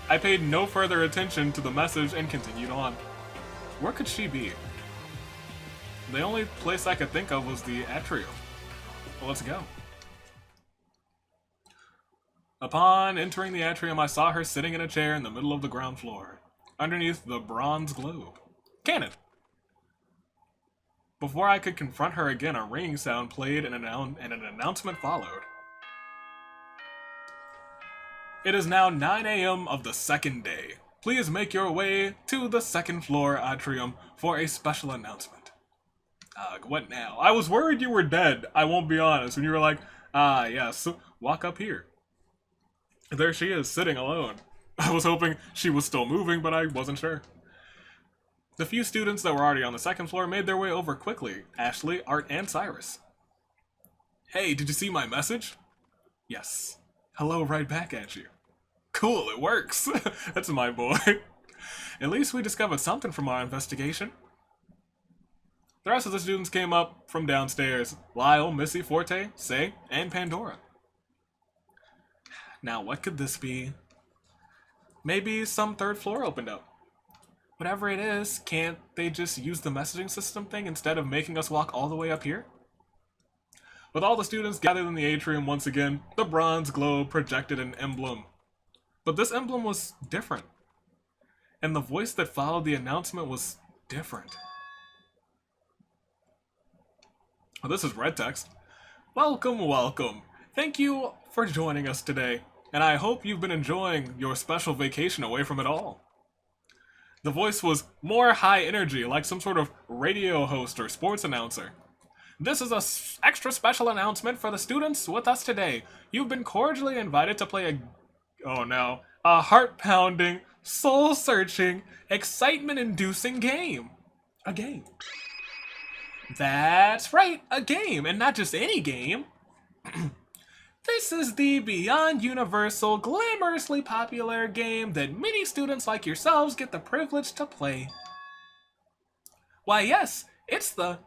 I paid no further attention to the message and continued on. Where could she be? The only place I could think of was the atrium. Well, let's go. Upon entering the atrium, I saw her sitting in a chair in the middle of the ground floor, underneath the bronze globe. Cannon! Before I could confront her again, a ringing sound played and an announcement followed. It is now 9 a.m. of the second day. Please make your way to the second floor atrium for a special announcement. What now? I was worried you were dead, I won't be honest, when you were like, yes, walk up here. There she is, sitting alone. I was hoping she was still moving, but I wasn't sure. The few students that were already on the second floor made their way over quickly. Ashley, Art, and Cyrus. Hey, did you see my message? Yes. Hello right back at you. Cool, it works. That's my boy. At least we discovered something from our investigation. The rest of the students came up from downstairs. Lyle, Missy, Forte, Say, and Pandora. Now, what could this be? Maybe some third floor opened up. Whatever it is, can't they just use the messaging system thing instead of making us walk all the way up here? With all the students gathered in the atrium once again, the bronze globe projected an emblem. But this emblem was different. And the voice that followed the announcement was different. Well, this is red text. Welcome, welcome. Thank you for joining us today, and I hope you've been enjoying your special vacation away from it all. The voice was more high energy, like some sort of radio host or sports announcer. This is an extra special announcement for the students with us today. You've been cordially invited to play a heart-pounding, soul-searching, excitement-inducing game. A game. That's right, a game, and not just any game. This is the Beyond Universal, glamorously popular game that many students like yourselves get the privilege to play. Why yes, it's the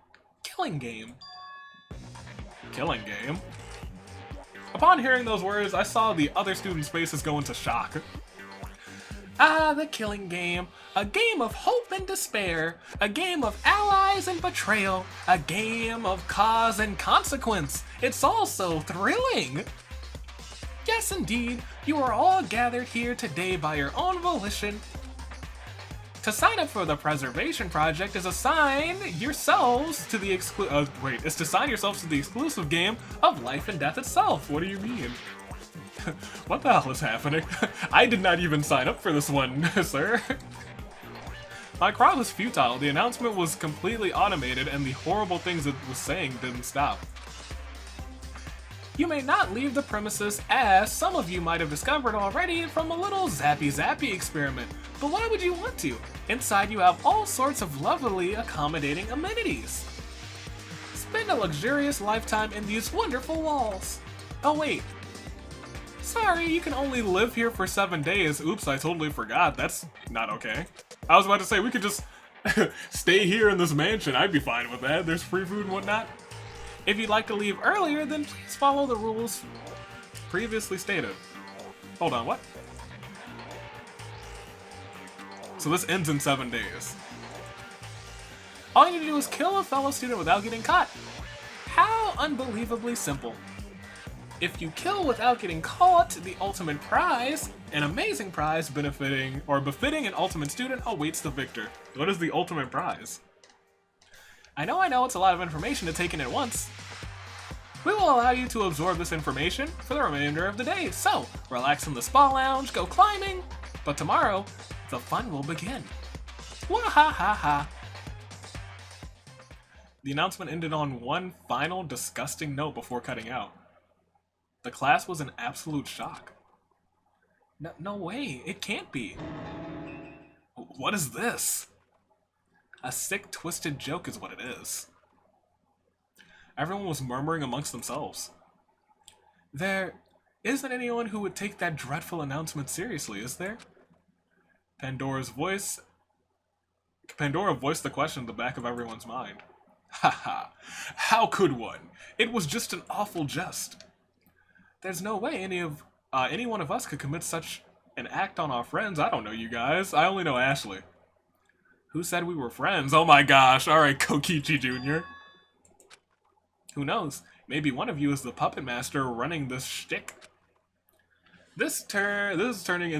Killing Game. Killing Game? Upon hearing those words, I saw the other students' faces go into shock. The Killing Game. A game of hope and despair. A game of allies and betrayal. A game of cause and consequence. It's all so thrilling. Yes, indeed, you are all gathered here today by your own volition. To sign up for the Preservation Project is to sign yourselves to the exclusive game of life and death itself. What do you mean? What the hell is happening? I did not even sign up for this one, sir. My cry was futile. The announcement was completely automated, and the horrible things it was saying didn't stop. You may not leave the premises, as some of you might have discovered already from a little zappy experiment. But why would you want to? Inside you have all sorts of lovely, accommodating amenities. Spend a luxurious lifetime in these wonderful walls. Oh wait. Sorry, you can only live here for 7 days. Oops, I totally forgot. That's not okay. I was about to say, we could just stay here in this mansion. I'd be fine with that. There's free food and whatnot. If you'd like to leave earlier, then please follow the rules previously stated. Hold on, what? So this ends in 7 days. All you need to do is kill a fellow student without getting caught. How unbelievably simple. If you kill without getting caught, the ultimate prize, an amazing prize befitting an ultimate student, awaits the victor. What is the ultimate prize? I know, it's a lot of information to take in at once. We will allow you to absorb this information for the remainder of the day, so relax in the spa lounge, go climbing, but tomorrow, the fun will begin. Wahahaha. The announcement ended on one final disgusting note before cutting out. The class was in absolute shock. No way, it can't be. What is this? A sick, twisted joke is what it is. Everyone was murmuring amongst themselves. There isn't anyone who would take that dreadful announcement seriously, is there? Pandora voiced the question in the back of everyone's mind. Haha, how could one? It was just an awful jest. There's no way any one of us could commit such an act on our friends. I don't know you guys. I only know Ashley. Who said we were friends? Oh my gosh. Alright, Kokichi Jr. Who knows? Maybe one of you is the puppet master running this shtick. This is turning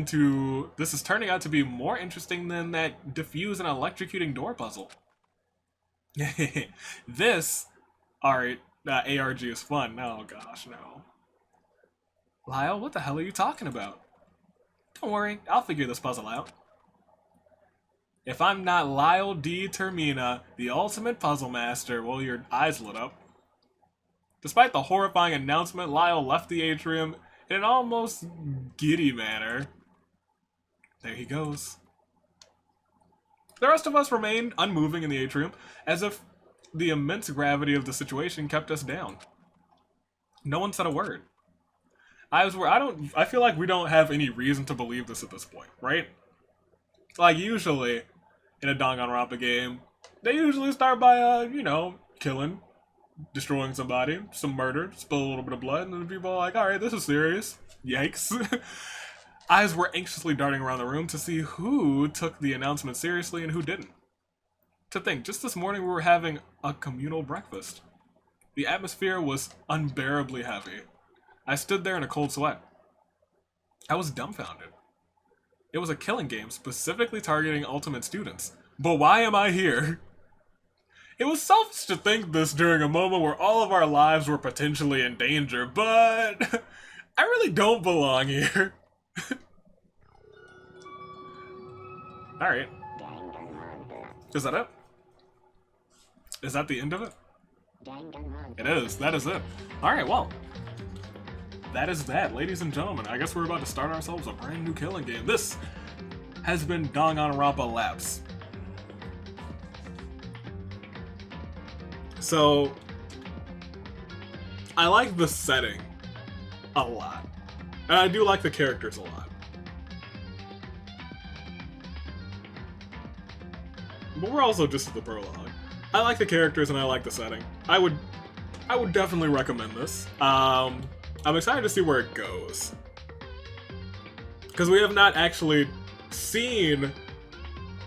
out to be more interesting than that defuse and electrocuting door puzzle. This ARG is fun. Oh gosh, no. Lyle, what the hell are you talking about? Don't worry, I'll figure this puzzle out. If I'm not Lyle D. Termina, the ultimate puzzle master, well, your eyes lit up. Despite the horrifying announcement, Lyle left the atrium in an almost giddy manner. There he goes. The rest of us remained unmoving in the atrium, as if the immense gravity of the situation kept us down. No one said a word. I feel like we don't have any reason to believe this at this point, right? Like, usually, in a Danganronpa game, they usually start by, killing, destroying somebody, some murder, spill a little bit of blood, and then people are like, alright, this is serious. Yikes. Eyes were anxiously darting around the room to see who took the announcement seriously and who didn't. To think, just this morning we were having a communal breakfast. The atmosphere was unbearably heavy. I stood there in a cold sweat. I was dumbfounded. It was a killing game specifically targeting ultimate students. But why am I here? It was selfish to think this during a moment where all of our lives were potentially in danger, but I really don't belong here. Alright. Is that it? Is that the end of it? It is. That is it. Alright, well. That is that, ladies and gentlemen. I guess we're about to start ourselves a brand new killing game. This has been Danganronpa Lapse. So, I like the setting a lot. And I do like the characters a lot. But we're also just at the prologue. I like the characters and I like the setting. I would definitely recommend this. I'm excited to see where it goes. Because we have not actually seen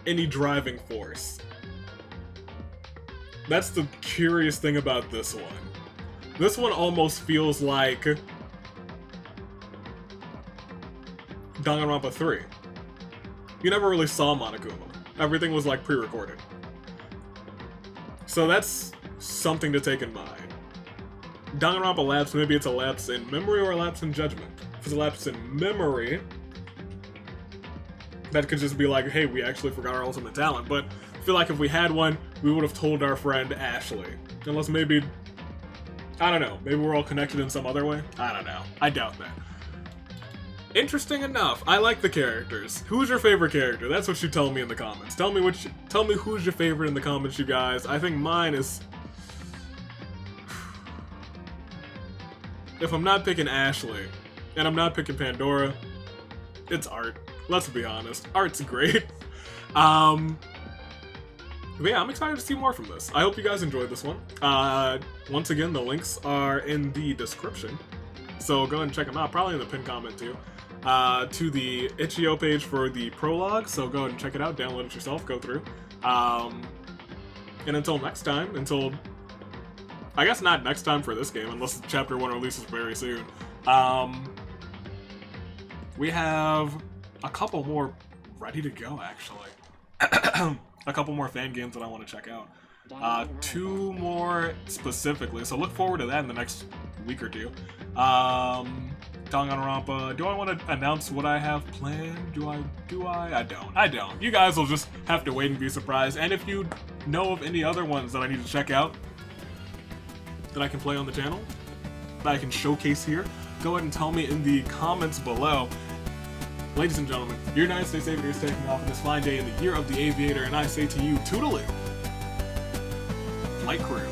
any driving force. That's the curious thing about this one. This one almost feels like Danganronpa 3. You never really saw Monokuma. Everything was like pre-recorded. So that's something to take in mind. Danganronpa Lapse, maybe it's a lapse in memory or a lapse in judgment. If it's a lapse in memory, that could just be like, hey, we actually forgot our ultimate talent. But I feel like if we had one, we would have told our friend Ashley. Unless maybe, I don't know, maybe we're all connected in some other way? I don't know. I doubt that. Interesting enough, I like the characters. Who's your favorite character? That's what you tell me in the comments. Tell me who's your favorite in the comments, you guys. I think mine is... If I'm not picking Ashley, and I'm not picking Pandora, it's Art. Let's be honest. Art's great. But yeah, I'm excited to see more from this. I hope you guys enjoyed this one. Once again, the links are in the description. So go ahead and check them out, probably in the pinned comment too. To the itch.io page for the prologue, so go ahead and check it out, download it yourself, go through. And until next time, I guess not next time for this game, unless Chapter 1 releases very soon. We have a couple more ready to go, actually. A couple more fan games that I want to check out. 2 more specifically, so look forward to that in the next week or two. Danganronpa. Do I want to announce what I have planned? Do I? I don't. You guys will just have to wait and be surprised. And if you know of any other ones that I need to check out that I can play on the channel, that I can showcase here, go ahead and tell me in the comments below. Ladies and gentlemen, your United States Aviator is taking off on this fine day in the year of the Aviator, and I say to you, toodaloo! Flight crew.